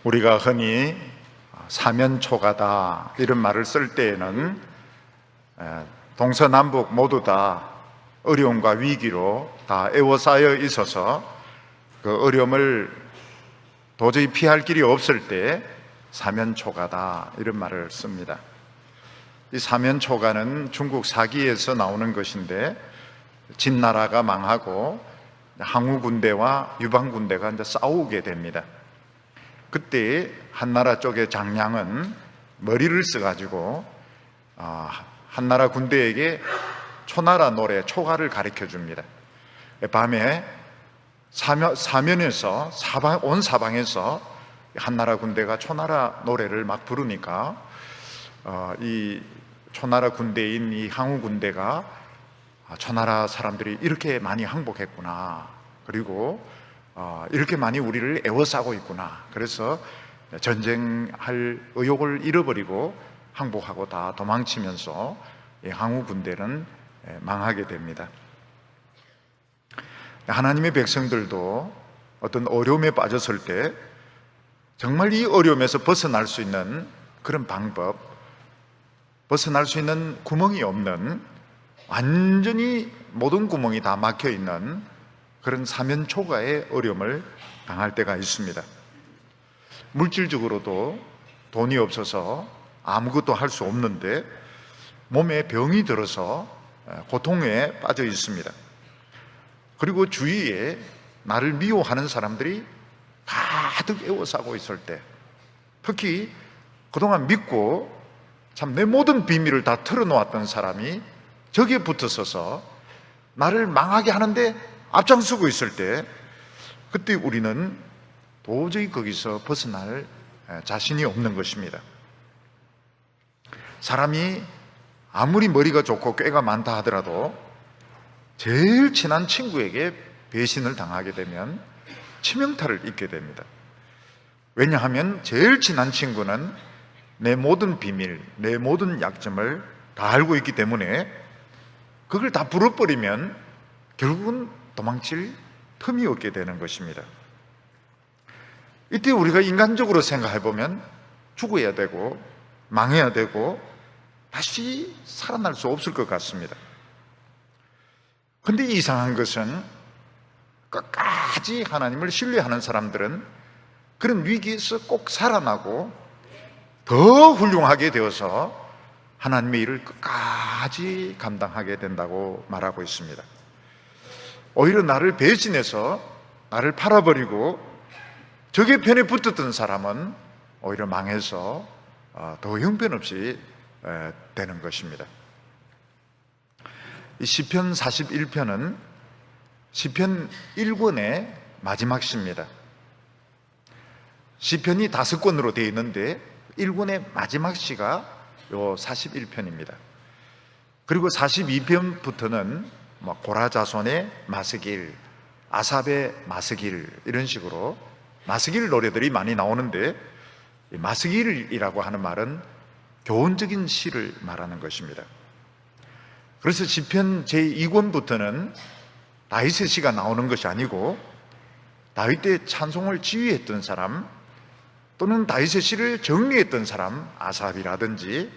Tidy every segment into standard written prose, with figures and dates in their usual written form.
우리가 흔히 사면초가다 이런 말을 쓸 때에는 동서남북 모두 다 어려움과 위기로 다 에워싸여 있어서 그 어려움을 도저히 피할 길이 없을 때 사면초가다 이런 말을 씁니다. 이 사면초가는 중국 사기에서 나오는 것인데, 진나라가 망하고 항우군대와 유방군대가 이제 싸우게 됩니다. 그때 한나라 쪽의 장량은 머리를 써가지고 한나라 군대에게 초나라 노래 초가를 가르쳐 줍니다. 밤에 사면에서 온 사방에서 한나라 군대가 초나라 노래를 막 부르니까 이 초나라 군대인 이 항우 군대가 초나라 사람들이 이렇게 많이 항복했구나, 그리고 이렇게 많이 우리를 애워싸고 있구나, 그래서 전쟁할 의욕을 잃어버리고 항복하고 다 도망치면서 이 항우 군대는 망하게 됩니다. 하나님의 백성들도 어떤 어려움에 빠졌을 때 정말 이 어려움에서 벗어날 수 있는 그런 방법, 벗어날 수 있는 구멍이 없는, 완전히 모든 구멍이 다 막혀 있는 그런 사면초가의 어려움을 당할 때가 있습니다. 물질적으로도 돈이 없어서 아무것도 할 수 없는데 몸에 병이 들어서 고통에 빠져 있습니다. 그리고 주위에 나를 미워하는 사람들이 가득 에워싸고 있을 때, 특히 그동안 믿고 참 내 모든 비밀을 다 털어놓았던 사람이 저기에 붙어서서 나를 망하게 하는데 앞장서고 있을 때, 그때 우리는 도저히 거기서 벗어날 자신이 없는 것입니다. 사람이 아무리 머리가 좋고 꾀가 많다 하더라도 제일 친한 친구에게 배신을 당하게 되면 치명타를 입게 됩니다. 왜냐하면 제일 친한 친구는 내 모든 비밀, 내 모든 약점을 다 알고 있기 때문에 그걸 다 불어버리면 결국은 도망칠 틈이 없게 되는 것입니다. 이때 우리가 인간적으로 생각해 보면 죽어야 되고 망해야 되고 다시 살아날 수 없을 것 같습니다. 그런데 이상한 것은 끝까지 하나님을 신뢰하는 사람들은 그런 위기에서 꼭 살아나고 더 훌륭하게 되어서 하나님의 일을 끝까지 감당하게 된다고 말하고 있습니다. 오히려 나를 배신해서 나를 팔아버리고 적의 편에 붙었던 사람은 오히려 망해서 더 형편없이 되는 것입니다. 이 시편 41편은 시편 1권의 마지막 시입니다. 시편이 5권으로 되어 있는데 1권의 마지막 시가 요 41편입니다. 그리고 42편부터는 고라 자손의 마스길, 아삽의 마스길, 이런 식으로 마스길 노래들이 많이 나오는데, 마스길이라고 하는 말은 교훈적인 시를 말하는 것입니다. 그래서 시편 제2권부터는 다윗의 시가 나오는 것이 아니고 다윗 때 찬송을 지휘했던 사람 또는 다윗의 시를 정리했던 사람, 아삽이라든지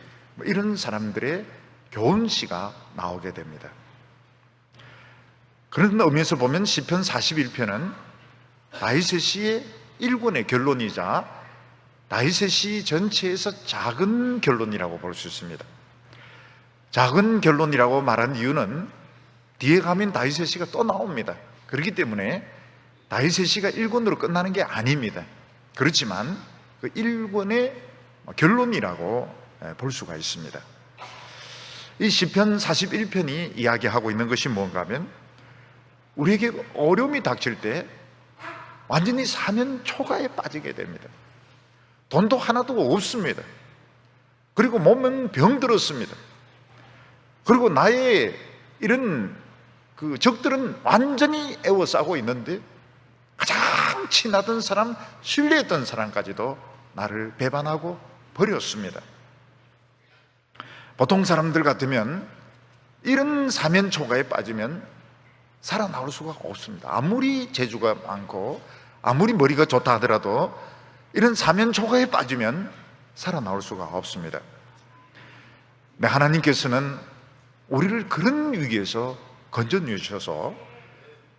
이런 사람들의 교훈시가 나오게 됩니다. 그런 의미에서 보면 시편 41편은 다윗의 시의 1권의 결론이자 다윗의 시 전체에서 작은 결론이라고 볼 수 있습니다. 작은 결론이라고 말한 이유는 뒤에 가면 다윗의 시가 또 나옵니다. 그렇기 때문에 다윗의 시가 1권으로 끝나는 게 아닙니다. 그렇지만 그 1권의 결론이라고 볼 수가 있습니다. 이 시편 41편이 이야기하고 있는 것이 뭔가 하면, 우리에게 어려움이 닥칠 때 완전히 사면초가에 빠지게 됩니다. 돈도 하나도 없습니다. 그리고 몸은 병들었습니다. 그리고 나의 이런 그 적들은 완전히 에워싸고 있는데 가장 친하던 사람, 신뢰했던 사람까지도 나를 배반하고 버렸습니다. 보통 사람들 같으면 이런 사면초가에 빠지면 살아나올 수가 없습니다. 아무리 재주가 많고 아무리 머리가 좋다 하더라도 이런 사면 초가에 빠지면 살아나올 수가 없습니다. 네, 하나님께서는 우리를 그런 위기에서 건져내셔서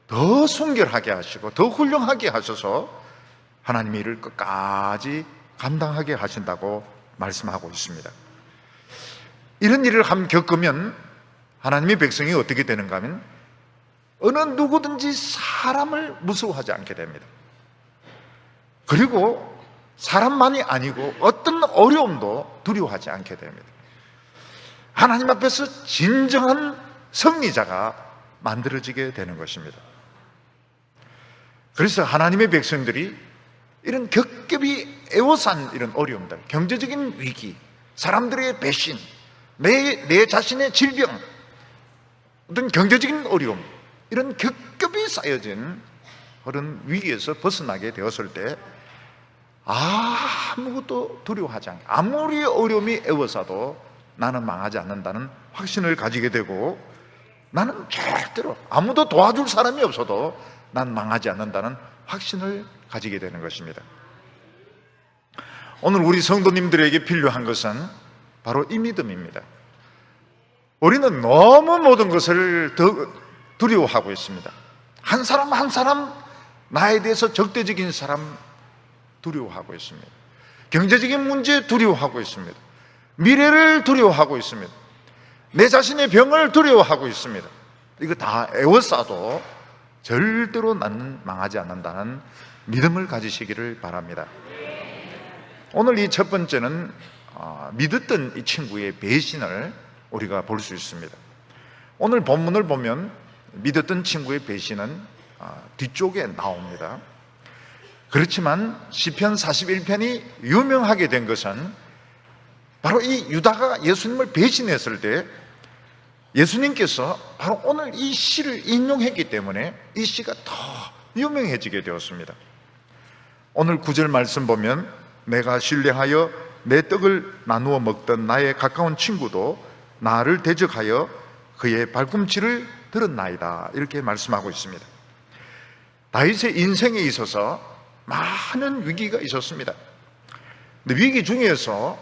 더 순결하게 하시고 더 훌륭하게 하셔서 하나님의 일을 끝까지 감당하게 하신다고 말씀하고 있습니다. 이런 일을 한번 겪으면 하나님의 백성이 어떻게 되는가 하면 어느 누구든지 사람을 무서워하지 않게 됩니다. 그리고 사람만이 아니고 어떤 어려움도 두려워하지 않게 됩니다. 하나님 앞에서 진정한 승리자가 만들어지게 되는 것입니다. 그래서 하나님의 백성들이 이런 겹겹이 에워싼 이런 어려움들, 경제적인 위기, 사람들의 배신, 내 자신의 질병, 어떤 경제적인 어려움, 이런 겹겹이 쌓여진 그런 위기에서 벗어나게 되었을 때 아무것도 두려워하지 않게, 아무리 어려움이 에워싸도 나는 망하지 않는다는 확신을 가지게 되고, 나는 절대로 아무도 도와줄 사람이 없어도 난 망하지 않는다는 확신을 가지게 되는 것입니다. 오늘 우리 성도님들에게 필요한 것은 바로 이 믿음입니다. 우리는 너무 모든 것을 두려워하고 있습니다. 한 사람 한 사람, 나에 대해서 적대적인 사람 두려워하고 있습니다. 경제적인 문제 두려워하고 있습니다. 미래를 두려워하고 있습니다. 내 자신의 병을 두려워하고 있습니다. 이거 다 에워싸도 절대로 나는 망하지 않는다는 믿음을 가지시기를 바랍니다. 오늘 이 첫 번째는 믿었던 이 친구의 배신을 우리가 볼 수 있습니다. 오늘 본문을 보면 믿었던 친구의 배신은 뒤쪽에 나옵니다. 그렇지만 시편 41편이 유명하게 된 것은 바로 이 유다가 예수님을 배신했을 때 예수님께서 바로 오늘 이 시를 인용했기 때문에 이 시가 더 유명해지게 되었습니다. 오늘 9절 말씀 보면 내가 신뢰하여 내 떡을 나누어 먹던 나의 가까운 친구도 나를 대적하여 그의 발꿈치를 들었나이다, 이렇게 말씀하고 있습니다. 다윗의 인생에 있어서 많은 위기가 있었습니다. 근데 위기 중에서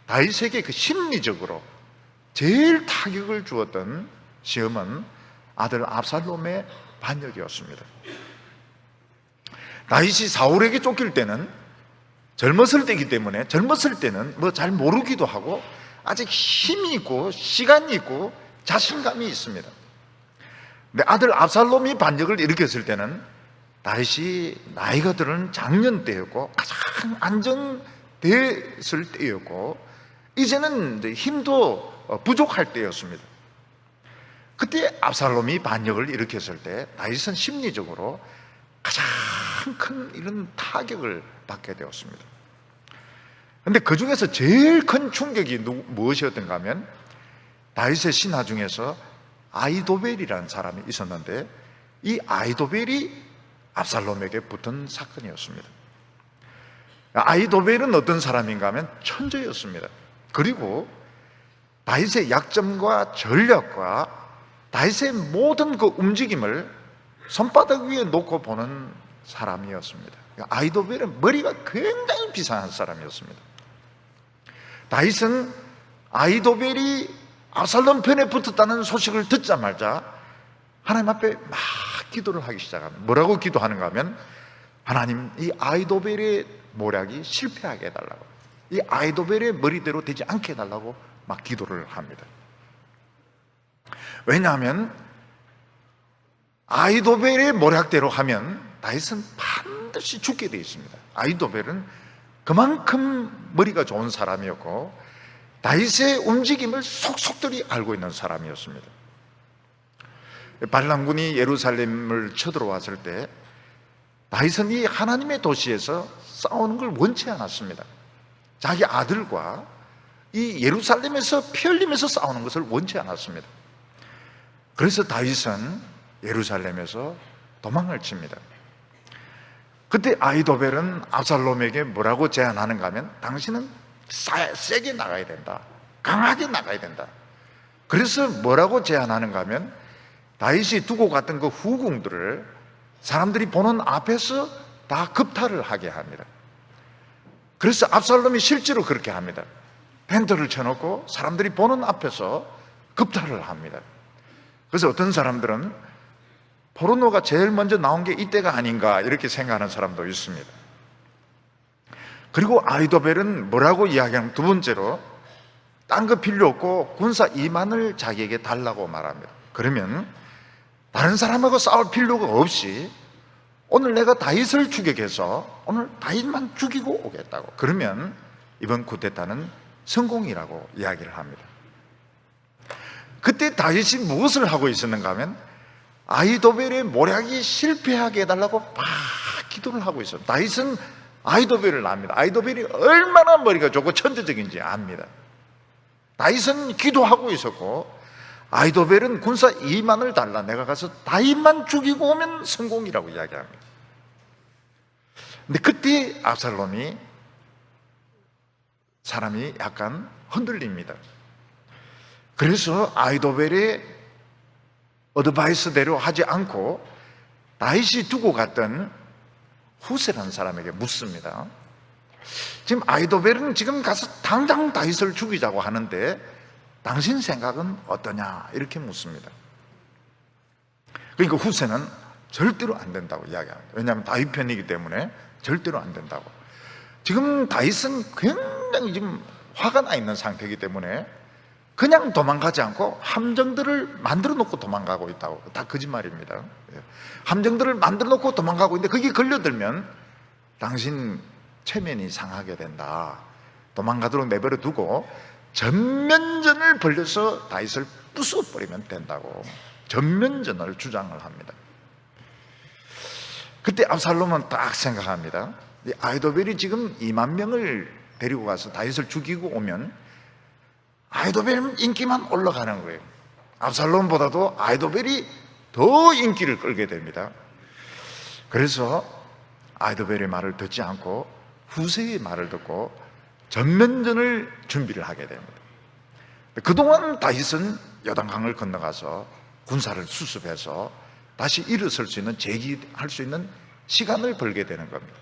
다윗에게 그 심리적으로 제일 타격을 주었던 시험은 아들 압살롬의 반역이었습니다. 다윗이 사울에게 쫓길 때는 젊었을 때이기 때문에, 젊었을 때는 뭐 잘 모르기도 하고 아직 힘이 있고 시간이 있고 자신감이 있습니다. 근데 아들 압살롬이 반역을 일으켰을 때는 다윗이 나이가 들은 장년 때였고 가장 안정됐을 때였고 이제는 힘도 부족할 때였습니다. 그때 압살롬이 반역을 일으켰을 때 다윗은 심리적으로 가장 큰 이런 타격을 받게 되었습니다. 그런데 그 중에서 제일 큰 충격이 무엇이었던가 하면 다윗의 신하 중에서 아히도벨이라는 사람이 있었는데 이 아히도벨이 압살롬에게 붙은 사건이었습니다. 아히도벨은 어떤 사람인가 하면 천재였습니다. 그리고 다윗의 약점과 전략과 다윗의 모든 그 움직임을 손바닥 위에 놓고 보는 사람이었습니다. 아히도벨은 머리가 굉장히 비상한 사람이었습니다. 다윗은 아히도벨이 압살롬 편에 붙었다는 소식을 듣자마자 하나님 앞에 막 기도를 하기 시작합니다. 뭐라고 기도하는가 하면 하나님, 이 아히도벨의 모략이 실패하게 해달라고, 이 아히도벨의 머리대로 되지 않게 해달라고 막 기도를 합니다. 왜냐하면 아히도벨의 모략대로 하면 다윗은 반드시 죽게 되어 있습니다. 아히도벨은 그만큼 머리가 좋은 사람이었고 다윗의 움직임을 속속들이 알고 있는 사람이었습니다. 발람군이 예루살렘을 쳐들어왔을 때 다윗은 이 하나님의 도시에서 싸우는 걸 원치 않았습니다. 자기 아들과 이 예루살렘에서 피 흘리면서 싸우는 것을 원치 않았습니다. 그래서 다윗은 예루살렘에서 도망을 칩니다. 그때 아히도벨은 압살롬에게 뭐라고 제안하는가 하면 당신은 세게 나가야 된다, 강하게 나가야 된다. 그래서 뭐라고 제안하는가 하면 다윗이 두고 갔던 그 후궁들을 사람들이 보는 앞에서 다 급탈을 하게 합니다. 그래서 압살롬이 실제로 그렇게 합니다. 텐트를 쳐놓고 사람들이 보는 앞에서 급탈을 합니다. 그래서 어떤 사람들은 포르노가 제일 먼저 나온 게 이때가 아닌가 이렇게 생각하는 사람도 있습니다. 그리고 아히도벨은 뭐라고 이야기하면 두 번째로 딴 거 필요 없고 군사 2만을 자기에게 달라고 말합니다. 그러면 다른 사람하고 싸울 필요가 없이 오늘 내가 다윗을 추격해서 오늘 다윗만 죽이고 오겠다고. 그러면 이번 쿠데타는 성공이라고 이야기를 합니다. 그때 다윗이 무엇을 하고 있었는가 하면 아히도벨의 모략이 실패하게 해달라고 막 기도를 하고 있어요. 다윗은 아히도벨을 압니다. 아히도벨이 얼마나 머리가 좋고 천재적인지 압니다. 다윗은 기도하고 있었고 아히도벨은 군사 2만을 달라, 내가 가서 다윗만 죽이고 오면 성공이라고 이야기합니다. 근데 그때 압살롬이 사람이 약간 흔들립니다. 그래서 아히도벨의 어드바이스대로 하지 않고 다윗이 두고 갔던 후세라는 사람에게 묻습니다. 지금 아히도벨은 지금 가서 당장 다윗을 죽이자고 하는데 당신 생각은 어떠냐 이렇게 묻습니다. 그러니까 후세는 절대로 안 된다고 이야기합니다. 왜냐하면 다윗 편이기 때문에 절대로 안 된다고. 지금 다윗은 굉장히 지금 화가 나 있는 상태이기 때문에 그냥 도망가지 않고 함정들을 만들어 놓고 도망가고 있다고. 다 거짓말입니다. 함정들을 만들어 놓고 도망가고 있는데 거기 걸려들면 당신 체면이 상하게 된다. 도망가도록 내버려 두고 전면전을 벌려서 다윗을 부숴버리면 된다고 전면전을 주장을 합니다. 그때 압살롬은 딱 생각합니다. 아히도벨이 지금 2만 명을 데리고 가서 다윗을 죽이고 오면 아히도벨 인기만 올라가는 거예요. 압살롬보다도 아히도벨이 더 인기를 끌게 됩니다. 그래서 아히도벨의 말을 듣지 않고 후세의 말을 듣고 전면전을 준비를 하게 됩니다. 그동안 다윗은 요단강을 건너가서 군사를 수습해서 다시 일어설 수 있는, 재기할 수 있는 시간을 벌게 되는 겁니다.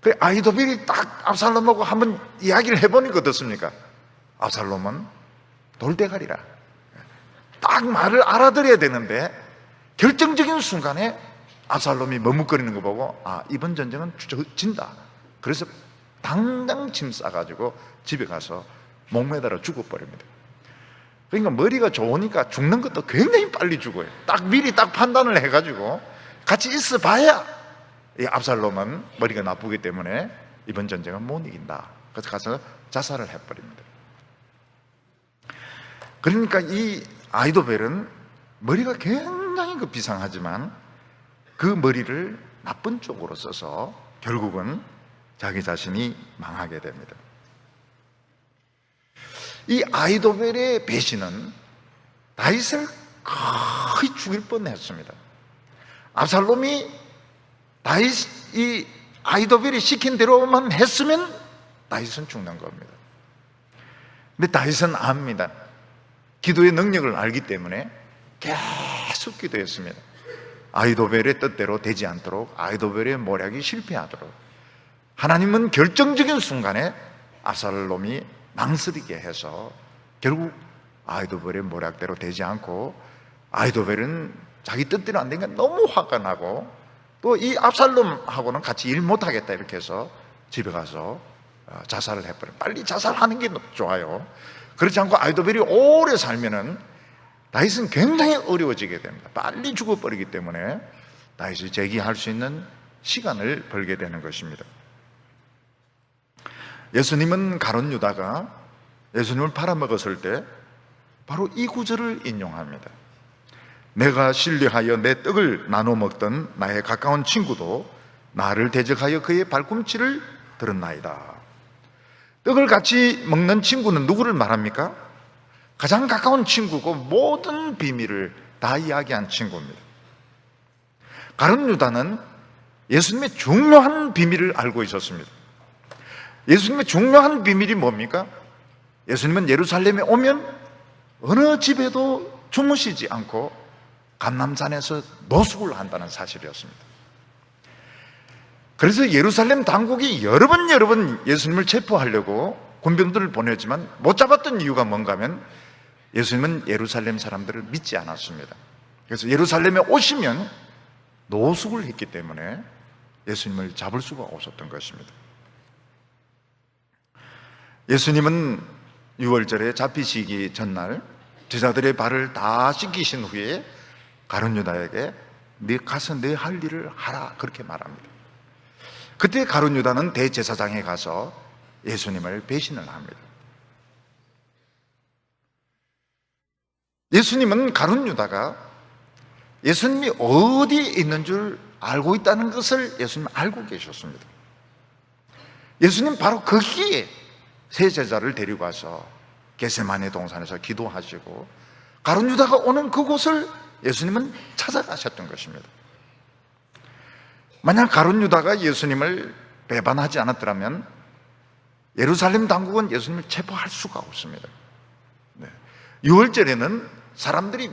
그 아히도벨이 딱 압살롬하고 한번 이야기를 해보니까 어떻습니까? 압살롬은 돌대가리라. 딱 말을 알아들어야 되는데 결정적인 순간에 압살롬이 머뭇거리는 거 보고 이번 전쟁은 진다. 그래서 당장 짐 싸가지고 집에 가서 목매달아 죽어버립니다. 그러니까 머리가 좋으니까 죽는 것도 굉장히 빨리 죽어요. 미리 판단을 해가지고 같이 있어 봐야 이 압살롬은 머리가 나쁘기 때문에 이번 전쟁은 못 이긴다. 그래서 가서 자살을 해버립니다. 그러니까 이 아히도벨은 머리가 굉장히 비상하지만 그 머리를 나쁜 쪽으로 써서 결국은 자기 자신이 망하게 됩니다. 이 아히도벨의 배신은 다윗을 거의 죽일 뻔했습니다. 압살롬이 이 아히도벨이 시킨 대로만 했으면 다윗은 죽는 겁니다. 근데 다윗은 압니다. 기도의 능력을 알기 때문에 계속 기도했습니다. 아히도벨의 뜻대로 되지 않도록, 아히도벨의 모략이 실패하도록. 하나님은 결정적인 순간에 압살롬이 망설이게 해서 결국 아히도벨의 모략대로 되지 않고, 아히도벨은 자기 뜻대로 안 되니까 너무 화가 나고 또 이 압살롬하고는 같이 일 못하겠다 이렇게 해서 집에 가서 자살을 해버려요. 빨리 자살하는 게 좋아요. 그렇지 않고 아히도벨이 오래 살면은 다윗은 굉장히 어려워지게 됩니다. 빨리 죽어버리기 때문에 다윗이 재기할 수 있는 시간을 벌게 되는 것입니다. 예수님은 가룟 유다가 예수님을 팔아먹었을 때 바로 이 구절을 인용합니다. 내가 신뢰하여 내 떡을 나눠 먹던 나의 가까운 친구도 나를 대적하여 그의 발꿈치를 들었나이다. 떡을 같이 먹는 친구는 누구를 말합니까? 가장 가까운 친구고 모든 비밀을 다 이야기한 친구입니다. 가룟 유다는 예수님의 중요한 비밀을 알고 있었습니다. 예수님의 중요한 비밀이 뭡니까? 예수님은 예루살렘에 오면 어느 집에도 주무시지 않고 감람산에서 노숙을 한다는 사실이었습니다. 그래서 예루살렘 당국이 여러 번 예수님을 체포하려고 군병들을 보내지만 못 잡았던 이유가 뭔가 하면 예수님은 예루살렘 사람들을 믿지 않았습니다. 그래서 예루살렘에 오시면 노숙을 했기 때문에 예수님을 잡을 수가 없었던 것입니다. 예수님은 6월절에 잡히시기 전날 제자들의 발을 다 씻기신 후에 가룟 유다에게 네 가서 네 할 일을 하라 그렇게 말합니다. 그때 가룟 유다는 대제사장에 가서 예수님을 배신을 합니다. 예수님은 가룟 유다가 예수님이 어디에 있는 줄 알고 있다는 것을 예수님은 알고 계셨습니다. 예수님 바로 거기에 세 제자를 데리고 와서 겟세마네 동산에서 기도하시고 가룟 유다가 오는 그곳을 예수님은 찾아가셨던 것입니다. 만약 가룟 유다가 예수님을 배반하지 않았더라면 예루살렘 당국은 예수님을 체포할 수가 없습니다. 6월절에는 사람들이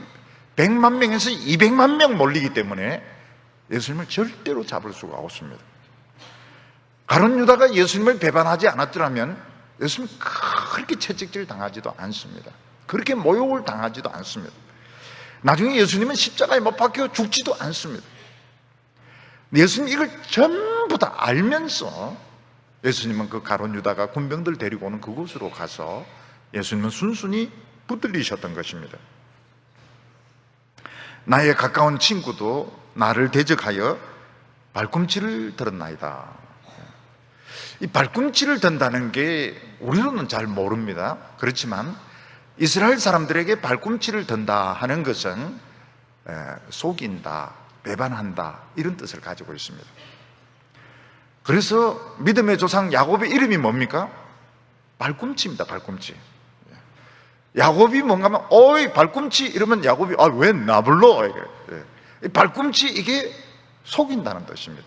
100만 명에서 200만 명 몰리기 때문에 예수님을 절대로 잡을 수가 없습니다. 가룟 유다가 예수님을 배반하지 않았더라면 예수님 그렇게 채찍질 당하지도 않습니다. 그렇게 모욕을 당하지도 않습니다. 나중에 예수님은 십자가에 못 박혀 죽지도 않습니다. 예수님 이걸 전부 다 알면서 예수님은 그 가룟 유다가 군병들 데리고 오는 그곳으로 가서 예수님은 순순히 붙들리셨던 것입니다. 나의 가까운 친구도 나를 대적하여 발꿈치를 들었나이다. 이 발꿈치를 든다는 게 우리로는 잘 모릅니다. 그렇지만 이스라엘 사람들에게 발꿈치를 든다 하는 것은 속인다, 배반한다 이런 뜻을 가지고 있습니다. 그래서 믿음의 조상 야곱의 이름이 뭡니까? 발꿈치입니다. 발꿈치. 야곱이 뭔가 하면 어이 발꿈치 이러면 야곱이 왜 나 불러? 발꿈치 이게 속인다는 뜻입니다.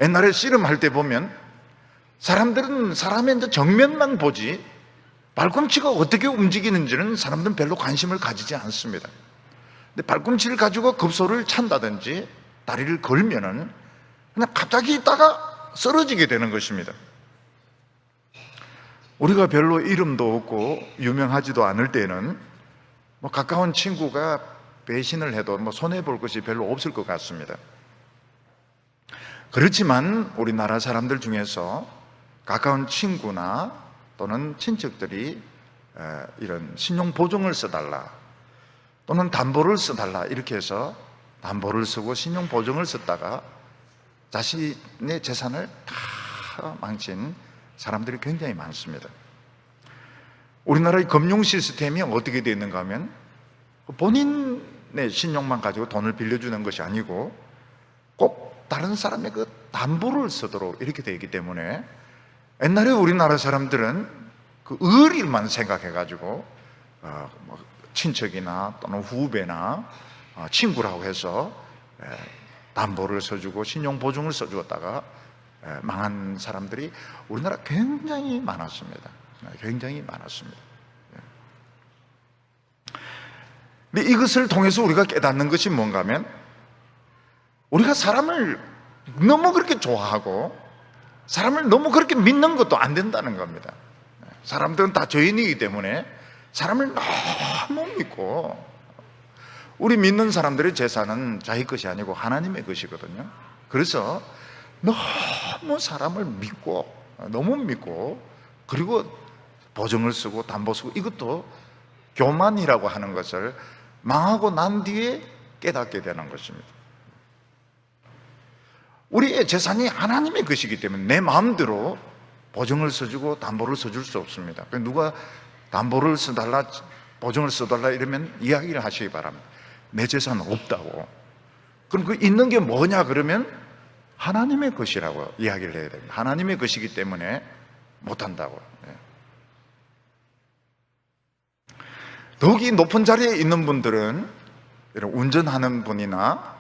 옛날에 씨름할 때 보면 사람들은 사람의 이제 정면만 보지 발꿈치가 어떻게 움직이는지는 사람들은 별로 관심을 가지지 않습니다. 근데 발꿈치를 가지고 급소를 찬다든지 다리를 걸면은 그냥 갑자기 있다가 쓰러지게 되는 것입니다. 우리가 별로 이름도 없고 유명하지도 않을 때는 가까운 친구가 배신을 해도 손해볼 것이 별로 없을 것 같습니다. 그렇지만 우리나라 사람들 중에서 가까운 친구나 또는 친척들이 이런 신용보증을 써달라 또는 담보를 써달라 이렇게 해서 담보를 쓰고 신용보증을 썼다가 자신의 재산을 다 망친 사람들이 굉장히 많습니다. 우리나라의 금융 시스템이 어떻게 되어 있는가 하면 본인의 신용만 가지고 돈을 빌려주는 것이 아니고 꼭 다른 사람의 그 담보를 쓰도록 이렇게 되어 있기 때문에 옛날에 우리나라 사람들은 그 의리만 생각해가지고 친척이나 또는 후배나 친구라고 해서 담보를 써주고 신용보증을 써주었다가 망한 사람들이 우리나라 굉장히 많았습니다. 굉장히 많았습니다. 근데 이것을 통해서 우리가 깨닫는 것이 뭔가 하면 우리가 사람을 너무 그렇게 좋아하고 사람을 너무 그렇게 믿는 것도 안 된다는 겁니다. 사람들은 다 죄인이기 때문에 사람을 너무 믿고 우리 믿는 사람들의 재산은 자기 것이 아니고 하나님의 것이거든요. 그래서 너무 사람을 믿고 너무 믿고 그리고 보증을 쓰고 담보 쓰고 이것도 교만이라고 하는 것을 망하고 난 뒤에 깨닫게 되는 것입니다. 우리의 재산이 하나님의 것이기 때문에 내 마음대로 보증을 써주고 담보를 써줄 수 없습니다. 누가 담보를 써달라 보증을 써달라 이러면 이야기를 하시기 바랍니다. 내 재산은 없다고. 그럼 그 있는 게 뭐냐 그러면 하나님의 것이라고 이야기를 해야 됩니다. 하나님의 것이기 때문에 못한다고. 더욱이 높은 자리에 있는 분들은 이런 운전하는 분이나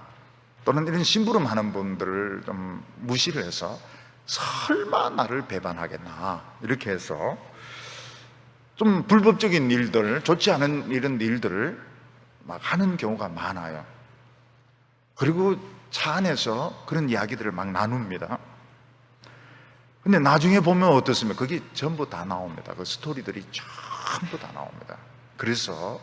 또는 이런 심부름하는 분들을 좀 무시를 해서 설마 나를 배반하겠나 이렇게 해서 좀 불법적인 일들, 좋지 않은 이런 일들을 막 하는 경우가 많아요. 그리고 차 안에서 그런 이야기들을 막 나눕니다. 근데 나중에 보면 어떻습니까? 그게 전부 다 나옵니다. 그 스토리들이 전부 다 나옵니다. 그래서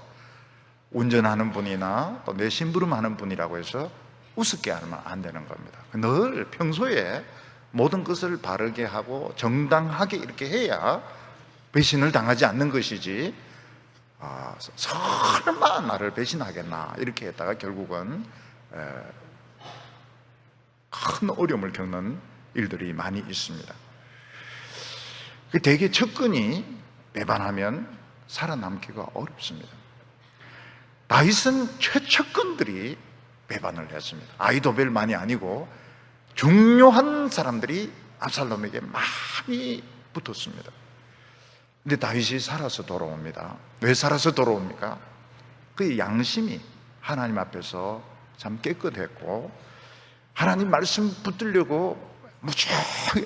운전하는 분이나 또 내 심부름하는 분이라고 해서 우습게 하면 안 되는 겁니다. 늘 평소에 모든 것을 바르게 하고 정당하게 이렇게 해야 배신을 당하지 않는 것이지, 설마 나를 배신하겠나 이렇게 했다가 결국은 큰 어려움을 겪는 일들이 많이 있습니다. 대개 측근이 배반하면 살아남기가 어렵습니다. 다윗은 최측근들이 배반을 했습니다. 아이도벨만이 아니고 중요한 사람들이 압살롬에게 많이 붙었습니다. 근데 다윗이 살아서 돌아옵니다. 왜 살아서 돌아옵니까? 그의 양심이 하나님 앞에서 참 깨끗했고 하나님 말씀 붙들려고 무척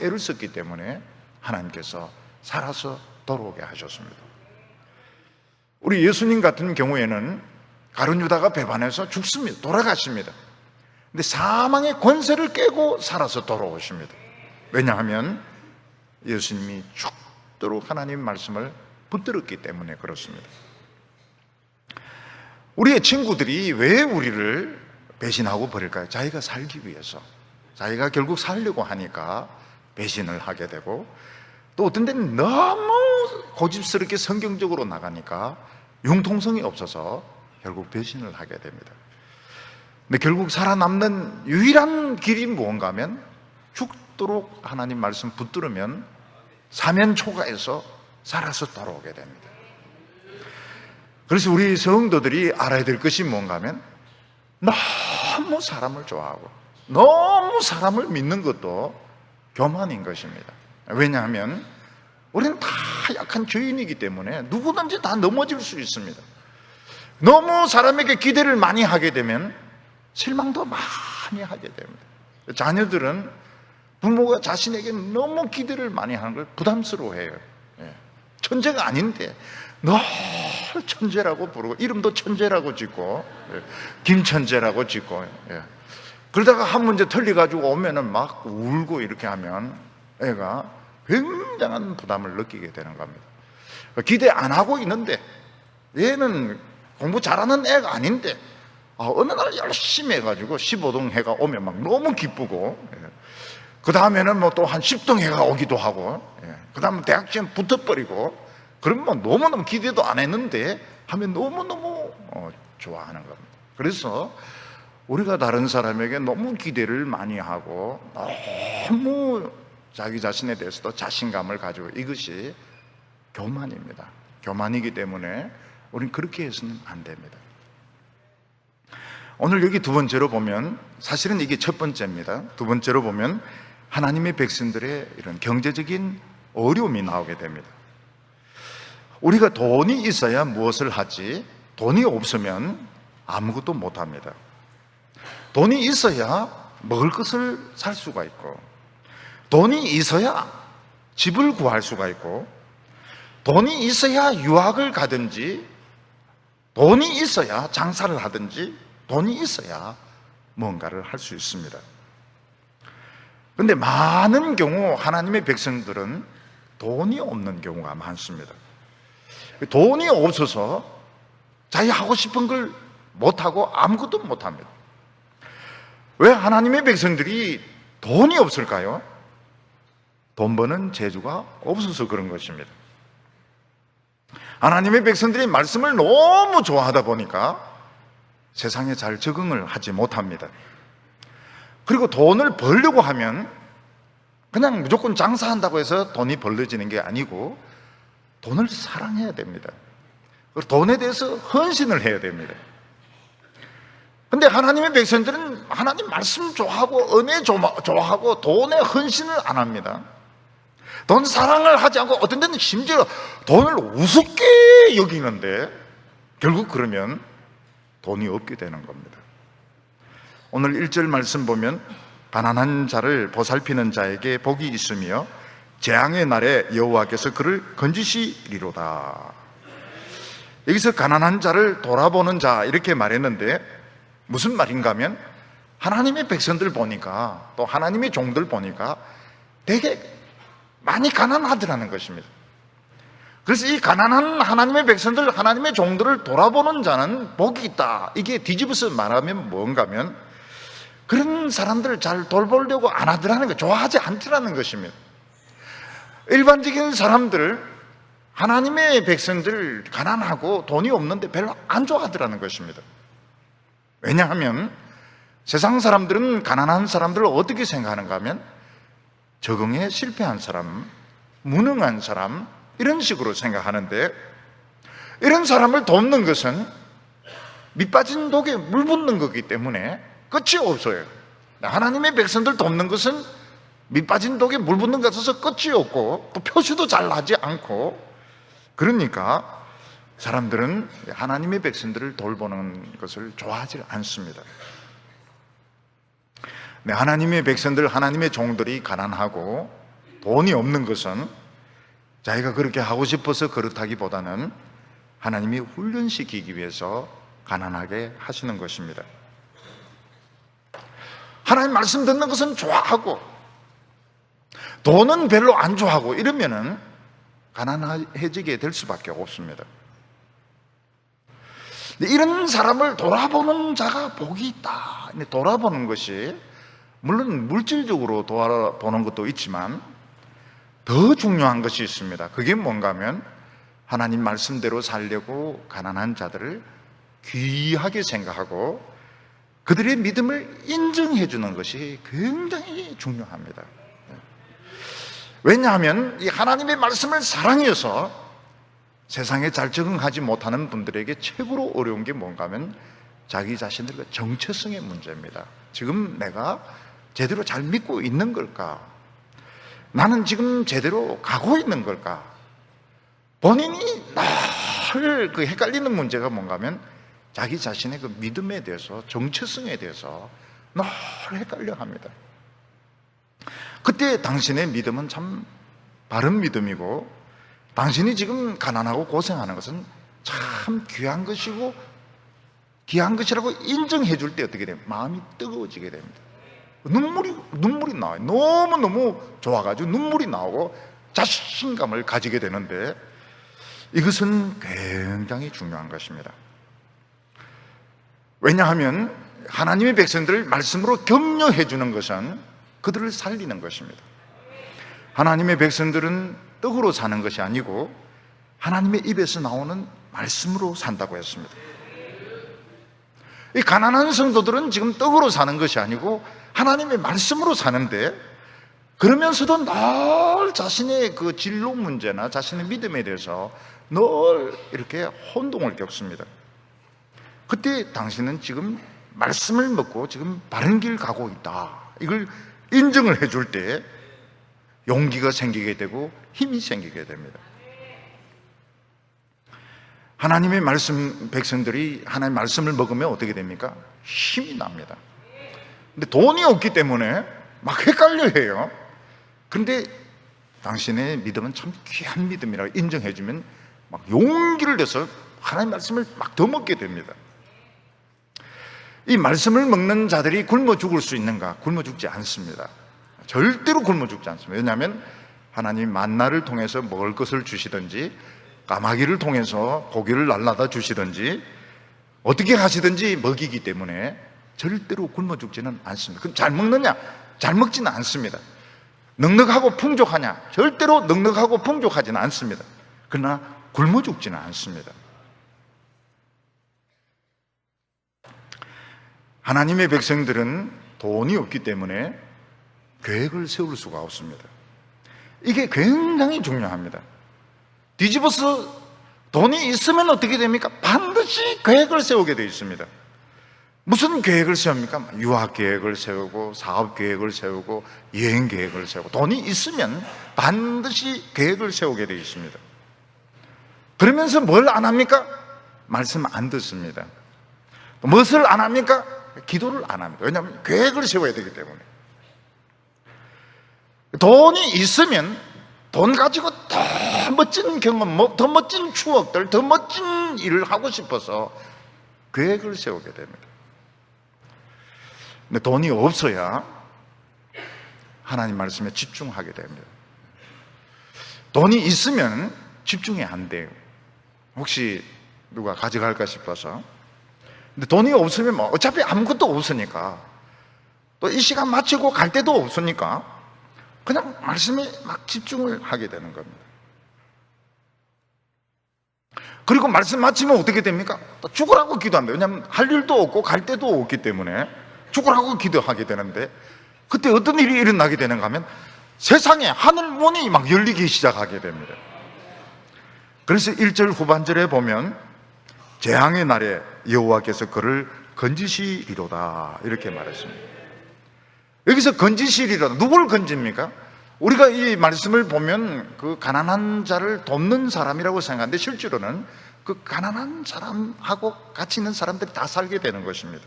애를 썼기 때문에 하나님께서 살아서 돌아오게 하셨습니다. 우리 예수님 같은 경우에는 가룟 유다가 배반해서 죽습니다. 돌아가십니다. 근데 사망의 권세를 깨고 살아서 돌아오십니다. 왜냐하면 예수님이 죽도록 하나님 말씀을 붙들었기 때문에 그렇습니다. 우리의 친구들이 왜 우리를 배신하고 버릴까요? 자기가 살기 위해서, 자기가 결국 살려고 하니까 배신을 하게 되고, 또 어떤 데는 너무 고집스럽게 성경적으로 나가니까 융통성이 없어서 결국 배신을 하게 됩니다. 근데 결국 살아남는 유일한 길이 무언가 하면 죽도록 하나님 말씀 붙들으면 사면 초가에서 살아서 돌아오게 됩니다. 그래서 우리 성도들이 알아야 될 것이 뭔가 하면 너무 사람을 좋아하고 너무 사람을 믿는 것도 교만인 것입니다. 왜냐하면 우리는 다 약한 죄인이기 때문에 누구든지 다 넘어질 수 있습니다. 너무 사람에게 기대를 많이 하게 되면 실망도 많이 하게 됩니다. 자녀들은 부모가 자신에게 너무 기대를 많이 하는 걸 부담스러워해요. 천재가 아닌데 늘 천재라고 부르고 이름도 천재라고 짓고 김천재라고 짓고, 그러다가 한 문제 틀려가지고 오면은 막 울고 이렇게 하면 애가 굉장한 부담을 느끼게 되는 겁니다. 기대 안 하고 있는데 얘는 공부 잘하는 애가 아닌데 어느 날 열심히 해가지고 15등 해가 오면 막 너무 기쁘고, 그 다음에는 뭐 또 한 10등 해가 오기도 하고, 그 다음에 대학 시험 붙어버리고, 그러면 너무너무 기대도 안 했는데 하면 너무너무 좋아하는 겁니다. 그래서 우리가 다른 사람에게 너무 기대를 많이 하고 너무 자기 자신에 대해서도 자신감을 가지고, 이것이 교만입니다. 교만이기 때문에 우리는 그렇게 해서는 안 됩니다. 오늘 여기 두 번째로 보면, 사실은 이게 첫 번째입니다. 두 번째로 보면 하나님의 백성들의 이런 경제적인 어려움이 나오게 됩니다. 우리가 돈이 있어야 무엇을 하지, 돈이 없으면 아무것도 못합니다. 돈이 있어야 먹을 것을 살 수가 있고, 돈이 있어야 집을 구할 수가 있고, 돈이 있어야 유학을 가든지, 돈이 있어야 장사를 하든지, 돈이 있어야 뭔가를 할 수 있습니다. 그런데 많은 경우 하나님의 백성들은 돈이 없는 경우가 많습니다. 돈이 없어서 자기 하고 싶은 걸 못하고 아무것도 못합니다. 왜 하나님의 백성들이 돈이 없을까요? 돈 버는 재주가 없어서 그런 것입니다. 하나님의 백성들이 말씀을 너무 좋아하다 보니까 세상에 잘 적응을 하지 못합니다. 그리고 돈을 벌려고 하면 그냥 무조건 장사한다고 해서 돈이 벌어지는 게 아니고 돈을 사랑해야 됩니다. 그리고 돈에 대해서 헌신을 해야 됩니다. 근데 하나님의 백성들은 하나님 말씀 좋아하고 은혜 좋아하고 돈에 헌신을 안 합니다. 돈 사랑을 하지 않고 어떤 데는 심지어 돈을 우습게 여기는데 결국 그러면 돈이 없게 되는 겁니다. 오늘 1절 말씀 보면 가난한 자를 보살피는 자에게 복이 있으며 재앙의 날에 여호와께서 그를 건지시리로다. 여기서 가난한 자를 돌아보는 자 이렇게 말했는데 무슨 말인가 하면 하나님의 백성들 보니까, 또 하나님의 종들 보니까 되게 많이 가난하더라는 것입니다. 그래서 이 가난한 하나님의 백성들, 하나님의 종들을 돌아보는 자는 복이 있다. 이게 뒤집어서 말하면 뭔가 하면, 그런 사람들을 잘 돌보려고 안 하더라는 거, 좋아하지 않더라는 것입니다. 일반적인 사람들, 하나님의 백성들 가난하고 돈이 없는데 별로 안 좋아하더라는 것입니다. 왜냐하면 세상 사람들은 가난한 사람들을 어떻게 생각하는가 하면 적응에 실패한 사람, 무능한 사람, 이런 식으로 생각하는데, 이런 사람을 돕는 것은 밑빠진 독에 물 붓는 거기 때문에 끝이 없어요. 하나님의 백성들 돕는 것은 밑빠진 독에 물 붓는 것 같아서 끝이 없고, 또 표시도 잘 나지 않고, 그러니까 사람들은 하나님의 백성들을 돌보는 것을 좋아하지 않습니다. 하나님의 백성들, 하나님의 종들이 가난하고 돈이 없는 것은 자기가 그렇게 하고 싶어서 그렇다기보다는 하나님이 훈련시키기 위해서 가난하게 하시는 것입니다. 하나님 말씀 듣는 것은 좋아하고 돈은 별로 안 좋아하고 이러면은 가난해지게 될 수밖에 없습니다. 이런 사람을 돌아보는 자가 복이 있다. 돌아보는 것이 물론 물질적으로 돌아보는 것도 있지만 더 중요한 것이 있습니다. 그게 뭔가 하면 하나님 말씀대로 살려고 가난한 자들을 귀하게 생각하고 그들의 믿음을 인정해 주는 것이 굉장히 중요합니다. 왜냐하면 이 하나님의 말씀을 사랑해서 세상에 잘 적응하지 못하는 분들에게 최고로 어려운 게 뭔가 하면 자기 자신들의 정체성의 문제입니다. 지금 내가 제대로 잘 믿고 있는 걸까? 나는 지금 제대로 가고 있는 걸까? 본인이 늘 그 헷갈리는 문제가 뭔가 하면 자기 자신의 그 믿음에 대해서, 정체성에 대해서 늘 헷갈려 합니다. 그때 당신의 믿음은 참 바른 믿음이고, 당신이 지금 가난하고 고생하는 것은 참 귀한 것이고 귀한 것이라고 인정해 줄 때 어떻게 돼요? 마음이 뜨거워지게 됩니다. 눈물이 나와요. 너무너무 좋아가지고 눈물이 나오고 자신감을 가지게 되는데, 이것은 굉장히 중요한 것입니다. 왜냐하면 하나님의 백성들을 말씀으로 격려해 주는 것은 그들을 살리는 것입니다. 하나님의 백성들은 떡으로 사는 것이 아니고 하나님의 입에서 나오는 말씀으로 산다고 했습니다. 이 가난한 성도들은 지금 떡으로 사는 것이 아니고 하나님의 말씀으로 사는데, 그러면서도 늘 자신의 그 진로 문제나 자신의 믿음에 대해서 늘 이렇게 혼동을 겪습니다. 그때 당신은 지금 말씀을 먹고 지금 바른 길 가고 있다, 이걸 인정을 해줄 때 용기가 생기게 되고 힘이 생기게 됩니다. 하나님의 말씀, 백성들이 하나님의 말씀을 먹으면 어떻게 됩니까? 힘이 납니다. 근데 돈이 없기 때문에 막 헷갈려 해요. 그런데 당신의 믿음은 참 귀한 믿음이라고 인정해주면 막 용기를 내서 하나님의 말씀을 막 더 먹게 됩니다. 이 말씀을 먹는 자들이 굶어 죽을 수 있는가? 굶어 죽지 않습니다. 절대로 굶어 죽지 않습니다. 왜냐하면 하나님이 만나를 통해서 먹을 것을 주시든지 까마귀를 통해서 고기를 날라다 주시든지 어떻게 하시든지 먹이기 때문에 절대로 굶어 죽지는 않습니다. 그럼 잘 먹느냐? 잘 먹지는 않습니다. 넉넉하고 풍족하냐? 절대로 넉넉하고 풍족하지는 않습니다. 그러나 굶어 죽지는 않습니다. 하나님의 백성들은 돈이 없기 때문에 계획을 세울 수가 없습니다. 이게 굉장히 중요합니다. 뒤집어서 돈이 있으면 어떻게 됩니까? 반드시 계획을 세우게 되어 있습니다. 무슨 계획을 세웁니까? 유학 계획을 세우고 사업 계획을 세우고 여행 계획을 세우고, 돈이 있으면 반드시 계획을 세우게 되어 있습니다. 그러면서 뭘 안 합니까? 말씀 안 듣습니다. 무엇을 안 합니까? 기도를 안 합니다. 왜냐하면 계획을 세워야 되기 때문에. 돈이 있으면 돈 가지고 더 멋진 경험, 더 멋진 추억들, 더 멋진 일을 하고 싶어서 계획을 세우게 됩니다. 근데 돈이 없어야 하나님 말씀에 집중하게 됩니다. 돈이 있으면 집중이 안 돼요. 혹시 누가 가져갈까 싶어서. 근데 돈이 없으면 뭐 어차피 아무것도 없으니까, 또 이 시간 마치고 갈 데도 없으니까 그냥 말씀에 막 집중을 하게 되는 겁니다. 그리고 말씀 마치면 어떻게 됩니까? 또 죽으라고 기도한다. 왜냐하면 할 일도 없고 갈 데도 없기 때문에 죽으라고 기도하게 되는데, 그때 어떤 일이 일어나게 되는가 하면 세상에 하늘 문이 막 열리기 시작하게 됩니다. 그래서 1절 후반절에 보면 재앙의 날에 여호와께서 그를 건지시리로다 이렇게 말했습니다. 여기서 건지시리로다, 누굴 건집니까? 우리가 이 말씀을 보면 그 가난한 자를 돕는 사람이라고 생각하는데, 실제로는 그 가난한 사람하고 같이 있는 사람들이 다 살게 되는 것입니다.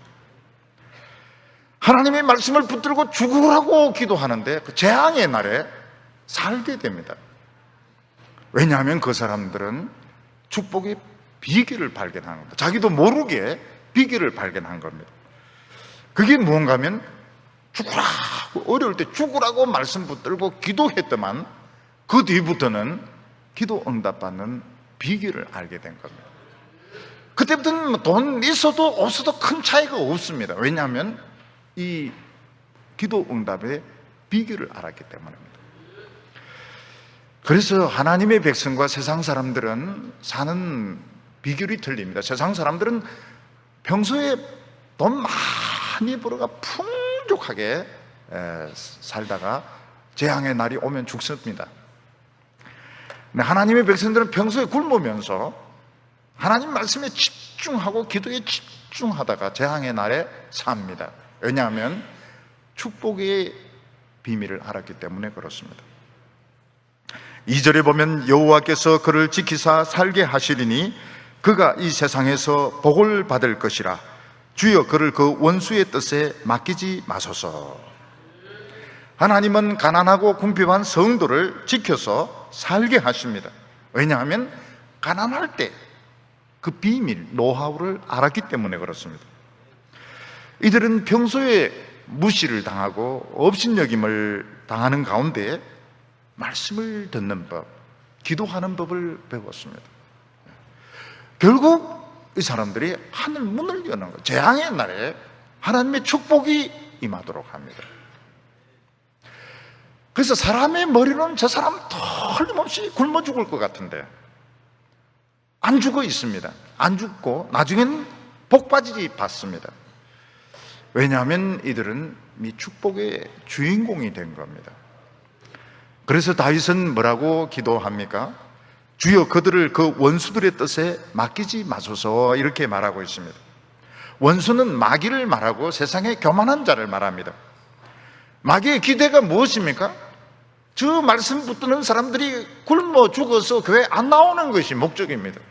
하나님의 말씀을 붙들고 죽으라고 기도하는데 그 재앙의 날에 살게 됩니다. 왜냐하면 그 사람들은 축복의 비결을 발견한 겁니다. 자기도 모르게 비결을 발견한 겁니다. 그게 무언가 하면 죽으라고, 어려울 때 죽으라고 말씀 붙들고 기도했더만 그 뒤부터는 기도 응답받는 비결을 알게 된 겁니다. 그때부터는 돈 있어도 없어도 큰 차이가 없습니다. 왜냐하면 이 기도 응답의 비결을 알았기 때문입니다. 그래서 하나님의 백성과 세상 사람들은 사는 비결이 틀립니다. 세상 사람들은 평소에 돈 많이 벌어가 풍족하게 살다가 재앙의 날이 오면 죽습니다. 근데 하나님의 백성들은 평소에 굶으면서 하나님 말씀에 집중하고 기도에 집중하다가 재앙의 날에 삽니다. 왜냐하면 축복의 비밀을 알았기 때문에 그렇습니다. 2절에 보면 여호와께서 그를 지키사 살게 하시리니 그가 이 세상에서 복을 받을 것이라. 주여 그를 그 원수의 뜻에 맡기지 마소서. 하나님은 가난하고 궁핍한 성도를 지켜서 살게 하십니다. 왜냐하면 가난할 때 그 비밀, 노하우를 알았기 때문에 그렇습니다. 이들은 평소에 무시를 당하고 업신여김을 당하는 가운데 말씀을 듣는 법, 기도하는 법을 배웠습니다. 결국 이 사람들이 하늘 문을 여는 것, 재앙의 날에 하나님의 축복이 임하도록 합니다. 그래서 사람의 머리로는 저 사람 틀림없이 굶어 죽을 것 같은데 안 죽어 있습니다. 안 죽고 나중에는 복받이 받습니다. 왜냐하면 이들은 이 축복의 주인공이 된 겁니다. 그래서 다윗은 뭐라고 기도합니까? 주여 그들을 그 원수들의 뜻에 맡기지 마소서 이렇게 말하고 있습니다. 원수는 마귀를 말하고 세상의 교만한 자를 말합니다. 마귀의 기대가 무엇입니까? 저 말씀 붙드는 사람들이 굶어 죽어서 교회 안 나오는 것이 목적입니다.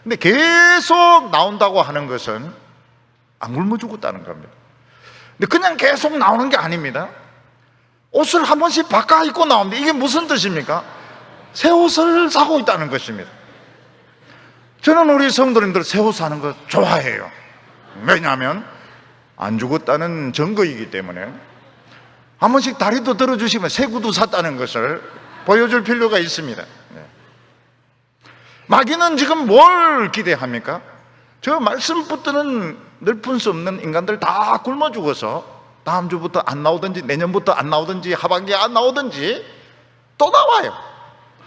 근데 계속 나온다고 하는 것은 안 굶어 죽었다는 겁니다. 근데 그냥 계속 나오는 게 아닙니다. 옷을 한 번씩 바꿔 입고 나옵니다. 이게 무슨 뜻입니까? 새 옷을 사고 있다는 것입니다. 저는 우리 성도님들 새 옷 사는 거 좋아해요. 왜냐하면 안 죽었다는 증거이기 때문에 한 번씩 다리도 들어주시면 새 구두 샀다는 것을 보여줄 필요가 있습니다. 마귀는 지금 뭘 기대합니까? 저 말씀 붙드는 널품 수 없는 인간들 다 굶어 죽어서 다음 주부터 안 나오든지 내년부터 안 나오든지 하반기에 안 나오든지 또 나와요.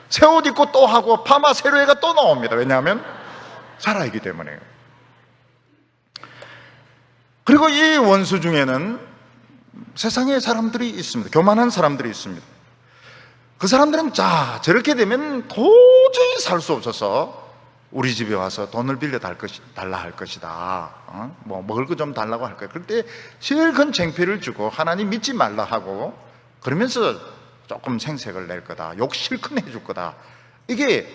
새 옷 입고 또 하고 파마 세로회가 또 나옵니다. 왜냐하면 살아있기 때문에요. 그리고 이 원수 중에는 세상에 사람들이 있습니다. 교만한 사람들이 있습니다. 그 사람들은 저렇게 되면 도저히 살 수 없어서 우리 집에 와서 돈을 달라 할 것이다. 뭐 먹을 거 좀 달라고 할 거야. 그럴 때 제일 큰 창피를 주고 하나님 믿지 말라 하고 그러면서 조금 생색을 낼 거다. 욕 실컷 해줄 거다. 이게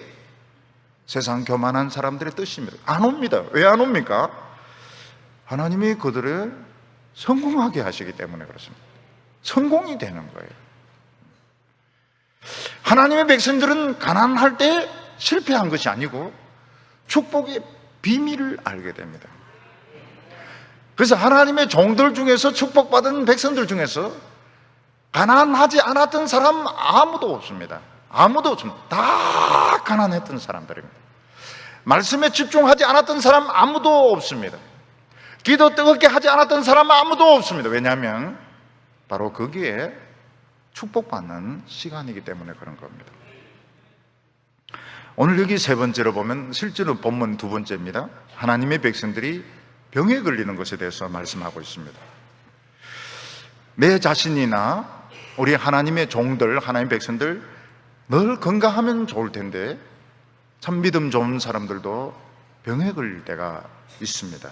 세상 교만한 사람들의 뜻입니다. 안 옵니다. 왜 안 옵니까? 하나님이 그들을 성공하게 하시기 때문에 그렇습니다. 성공이 되는 거예요. 하나님의 백성들은 가난할 때 실패한 것이 아니고 축복의 비밀을 알게 됩니다. 그래서 하나님의 종들 중에서, 축복받은 백성들 중에서 가난하지 않았던 사람 아무도 없습니다. 아무도 없습니다. 다 가난했던 사람들입니다. 말씀에 집중하지 않았던 사람 아무도 없습니다. 기도 뜨겁게 하지 않았던 사람 아무도 없습니다. 왜냐하면 바로 거기에 축복받는 시간이기 때문에 그런 겁니다. 오늘 여기 세 번째로 보면 실제로 본문 두 번째입니다. 하나님의 백성들이 병에 걸리는 것에 대해서 말씀하고 있습니다. 내 자신이나 우리 하나님의 종들, 하나님의 백성들 늘 건강하면 좋을 텐데 참 믿음 좋은 사람들도 병에 걸릴 때가 있습니다.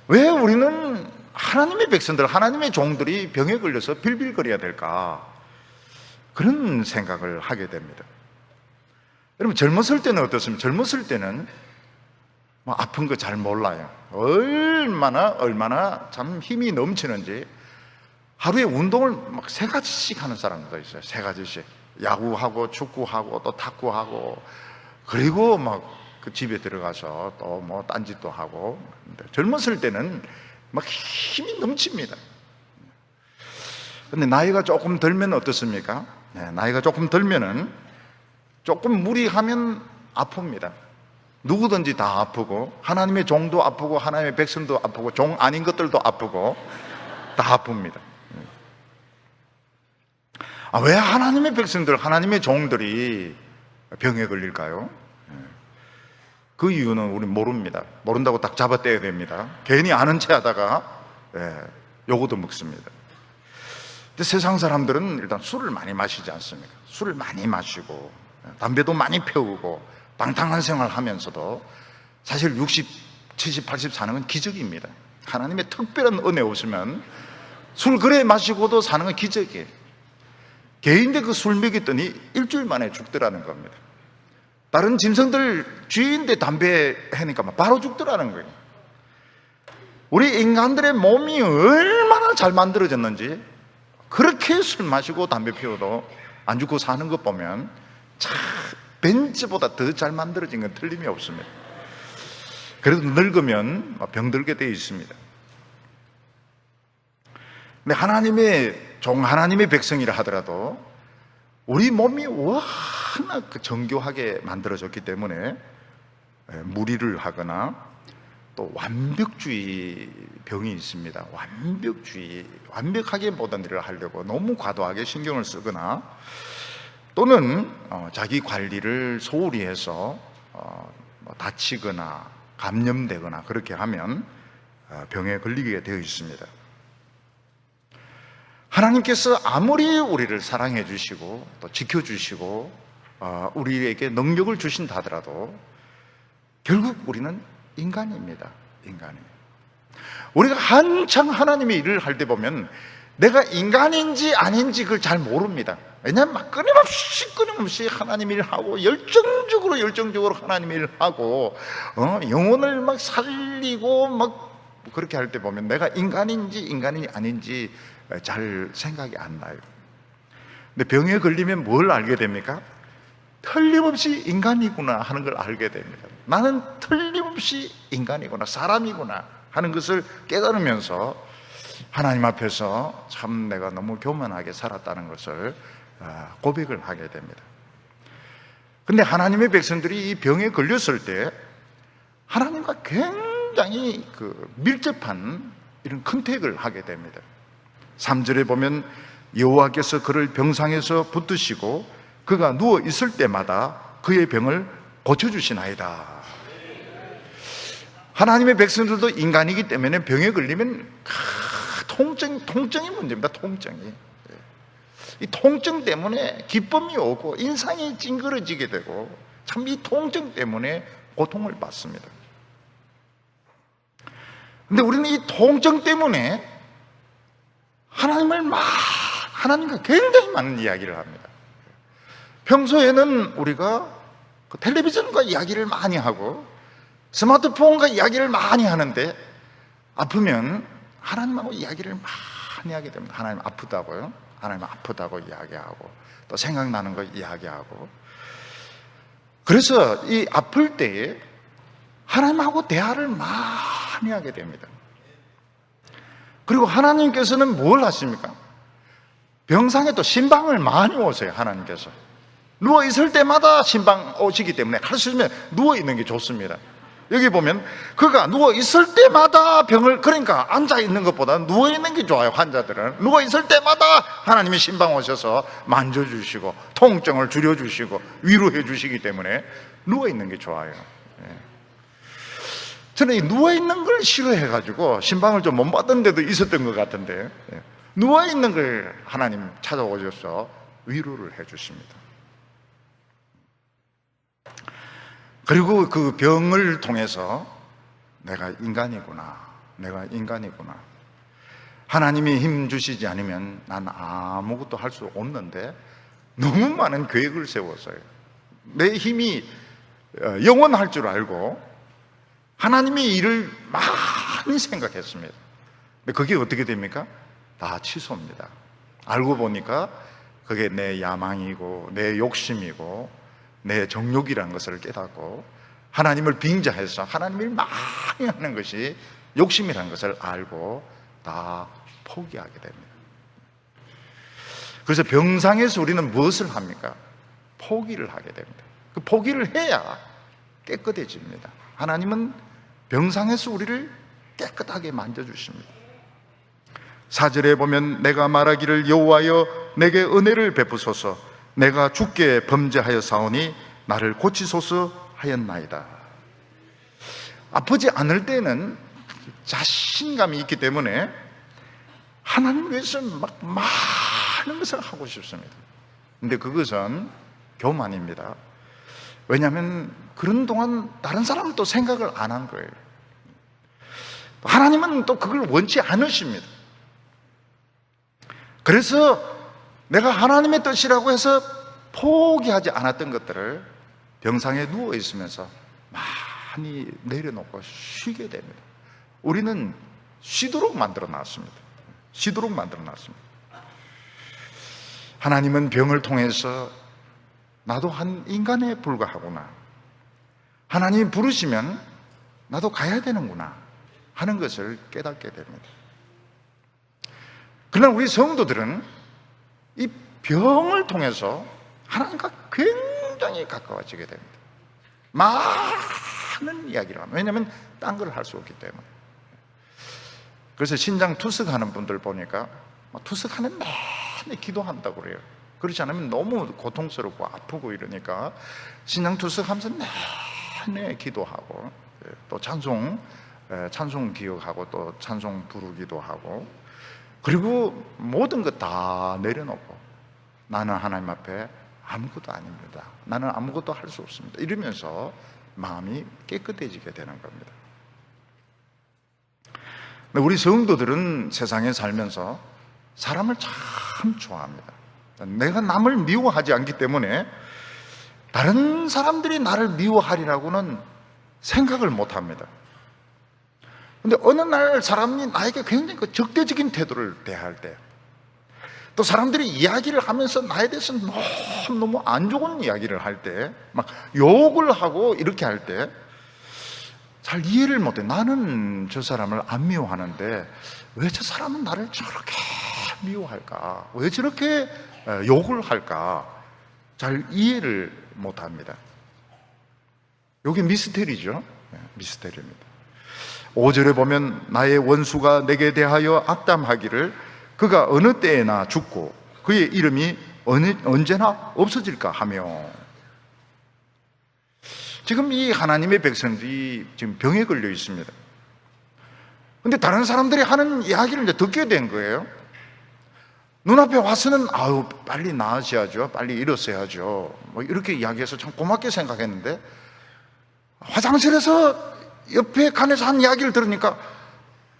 왜 우리는 하나님의 백성들, 하나님의 종들이 병에 걸려서 빌빌거려야 될까? 그런 생각을 하게 됩니다. 여러분, 젊었을 때는 어떻습니까? 젊었을 때는 뭐 아픈 거 잘 몰라요. 얼마나 참 힘이 넘치는지 하루에 운동을 막 3가지씩 하는 사람도 있어요. 3가지씩. 야구하고 축구하고 또 탁구하고, 그리고 막 그 집에 들어가서 또 뭐 딴짓도 하고. 젊었을 때는 막 힘이 넘칩니다. 근데 나이가 조금 들면 어떻습니까? 나이가 조금 들면은 조금 무리하면 아픕니다. 누구든지 다 아프고, 하나님의 종도 아프고, 하나님의 백성도 아프고, 종 아닌 것들도 아프고, 다 아픕니다. 왜 하나님의 백성들, 하나님의 종들이 병에 걸릴까요? 그 이유는 우리 모릅니다. 모른다고 딱 잡아떼야 됩니다. 괜히 아는 체 하다가 요거도 먹습니다. 근데 세상 사람들은 일단 술을 많이 마시지 않습니까? 술을 많이 마시고 담배도 많이 피우고 방탕한 생활을 하면서도 사실 60, 70, 80 사는 건 기적입니다. 하나님의 특별한 은혜 없으면 술 그래 마시고도 사는 건 기적이에요. 개인데 그 술 먹였더니 일주일 만에 죽더라는 겁니다. 다른 짐승들 쥐인데 담배 해니까 바로 죽더라는 거예요. 우리 인간들의 몸이 얼마나 잘 만들어졌는지, 그렇게 술 마시고 담배 피워도 안 죽고 사는 것 보면 참 벤츠보다 더 잘 만들어진 건 틀림이 없습니다. 그래도 늙으면 병들게 되어 있습니다. 근데 하나님의 종, 하나님의 백성이라 하더라도 우리 몸이 워낙 정교하게 만들어졌기 때문에 무리를 하거나 또 완벽주의 병이 있습니다. 완벽주의, 완벽하게 모든 일을 하려고 너무 과도하게 신경을 쓰거나, 또는 자기 관리를 소홀히 해서 다치거나 감염되거나 그렇게 하면 병에 걸리게 되어 있습니다. 하나님께서 아무리 우리를 사랑해 주시고 또 지켜주시고 우리에게 능력을 주신다 하더라도 결국 우리는 인간입니다. 인간입니다. 우리가 한창 하나님의 일을 할 때 보면 내가 인간인지 아닌지 그걸 잘 모릅니다. 왜냐하면 막 끊임없이 하나님 일을 하고 열정적으로 하나님 일을 하고 영혼을 막 살리고 막 그렇게 할 때 보면 내가 인간인지 인간이 아닌지 잘 생각이 안 나요. 근데 병에 걸리면 뭘 알게 됩니까? 틀림없이 인간이구나 하는 걸 알게 됩니다. 나는 틀림없이 인간이구나, 사람이구나 하는 것을 깨달으면서 하나님 앞에서 참 내가 너무 교만하게 살았다는 것을 고백을 하게 됩니다. 근데 하나님의 백성들이 이 병에 걸렸을 때 하나님과 굉장히 밀접한 이런 컨택을 하게 됩니다. 3절에 보면 여호와께서 그를 병상에서 붙드시고 그가 누워 있을 때마다 그의 병을 고쳐주시나이다. 하나님의 백성들도 인간이기 때문에 병에 걸리면 통증이 문제입니다. 통증이. 이 통증 때문에 기쁨이 오고 인상이 찡그러지게 되고 참 이 통증 때문에 고통을 받습니다. 근데 우리는 이 통증 때문에 하나님과 굉장히 많은 이야기를 합니다. 평소에는 우리가 텔레비전과 이야기를 많이 하고 스마트폰과 이야기를 많이 하는데 아프면 하나님하고 이야기를 많이 하게 됩니다. 하나님 아프다고요? 하나님 아프다고 이야기하고 또 생각나는 거 이야기하고. 그래서 이 아플 때에 하나님하고 대화를 많이 하게 됩니다. 그리고 하나님께서는 뭘 하십니까? 병상에 또 신방을 많이 오세요. 하나님께서 누워 있을 때마다 신방 오시기 때문에 할 수 있으면 누워 있는 게 좋습니다. 여기 보면 그가 누워 있을 때마다 병을, 그러니까 앉아 있는 것보다 누워 있는 게 좋아요. 환자들은 누워 있을 때마다 하나님이 신방 오셔서 만져주시고 통증을 줄여주시고 위로해 주시기 때문에 누워 있는 게 좋아요. 저는 이 누워 있는 걸 싫어해가지고 신방을 좀 못 받던 데도 있었던 것 같은데, 누워 있는 걸 하나님 찾아오셔서 위로를 해 주십니다. 그리고 그 병을 통해서 내가 인간이구나, 내가 인간이구나, 하나님이 힘 주시지 않으면 난 아무것도 할 수 없는데 너무 많은 계획을 세웠어요. 내 힘이 영원할 줄 알고 하나님의 일을 많이 생각했습니다. 근데 그게 어떻게 됩니까? 다 취소입니다. 알고 보니까 그게 내 야망이고 내 욕심이고 내 정욕이라는 것을 깨닫고 하나님을 빙자해서 하나님을 많이 하는 것이 욕심이라는 것을 알고 다 포기하게 됩니다. 그래서 병상에서 우리는 무엇을 합니까? 포기를 하게 됩니다. 그 포기를 해야 깨끗해집니다. 하나님은 병상에서 우리를 깨끗하게 만져주십니다. 4절에 보면 내가 말하기를 여호와여 내게 은혜를 베푸소서 내가 주께 범죄하여 사오니 나를 고치소서 하였나이다. 아프지 않을 때는 자신감이 있기 때문에 하나님 위해서 막 많은 것을 하고 싶습니다. 근데 그것은 교만입니다. 왜냐하면 그런 동안 다른 사람은 또 생각을 안 한 거예요. 하나님은 또 그걸 원치 않으십니다. 그래서 내가 하나님의 뜻이라고 해서 포기하지 않았던 것들을 병상에 누워 있으면서 많이 내려놓고 쉬게 됩니다. 우리는 쉬도록 만들어 놨습니다. 쉬도록 만들어 놨습니다. 하나님은 병을 통해서 나도 한 인간에 불과하구나, 하나님이 부르시면 나도 가야 되는구나 하는 것을 깨닫게 됩니다. 그러나 우리 성도들은 이 병을 통해서 하나님과 굉장히 가까워지게 됩니다. 많은 이야기를 합니다. 왜냐하면 딴 걸 할 수 없기 때문에. 그래서 신장 투석하는 분들 보니까 투석하는 내내 기도한다고 그래요. 그렇지 않으면 너무 고통스럽고 아프고 이러니까 신장 투석하면서 내내 기도하고 또 찬송 기억하고 또 찬송 부르기도 하고, 그리고 모든 것 다 내려놓고 나는 하나님 앞에 아무것도 아닙니다, 나는 아무것도 할 수 없습니다 이러면서 마음이 깨끗해지게 되는 겁니다. 우리 성도들은 세상에 살면서 사람을 참 좋아합니다. 내가 남을 미워하지 않기 때문에 다른 사람들이 나를 미워하리라고는 생각을 못 합니다. 근데 어느 날 사람이 나에게 굉장히 적대적인 태도를 대할 때, 또 사람들이 이야기를 하면서 나에 대해서 너무 안 좋은 이야기를 할 때, 막 욕을 하고 이렇게 할 때 잘 이해를 못해. 나는 저 사람을 안 미워하는데 왜 저 사람은 나를 저렇게 미워할까? 왜 저렇게 욕을 할까? 잘 이해를 못합니다. 여기 미스테리죠. 미스테리입니다. 5절에 보면 나의 원수가 내게 대하여 악담하기를 그가 어느 때에나 죽고 그의 이름이 언제나 없어질까 하며, 지금 이 하나님의 백성들이 지금 병에 걸려 있습니다. 근데 다른 사람들이 하는 이야기를 이제 듣게 된 거예요. 눈앞에 와서는 아유 빨리 나으셔야죠, 빨리 일어서야죠, 뭐 이렇게 이야기해서 참 고맙게 생각했는데, 화장실에서 옆에 칸에서 한 이야기를 들으니까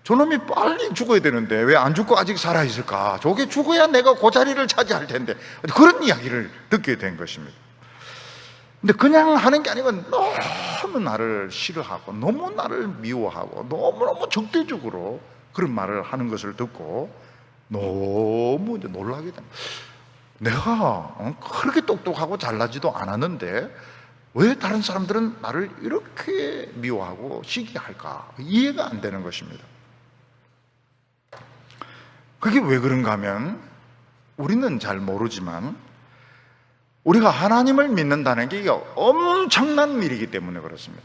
저놈이 빨리 죽어야 되는데 왜 안 죽고 아직 살아있을까? 저게 죽어야 내가 그 자리를 차지할 텐데, 그런 이야기를 듣게 된 것입니다. 근데 그냥 하는 게 아니고 너무 나를 싫어하고 너무 나를 미워하고 너무너무 적대적으로 그런 말을 하는 것을 듣고 너무 이제 놀라게 됩니다. 내가 그렇게 똑똑하고 잘나지도 않았는데 왜 다른 사람들은 나를 이렇게 미워하고 시기할까? 이해가 안 되는 것입니다. 그게 왜 그런가 하면 우리는 잘 모르지만 우리가 하나님을 믿는다는 게 이게 엄청난 일이기 때문에 그렇습니다.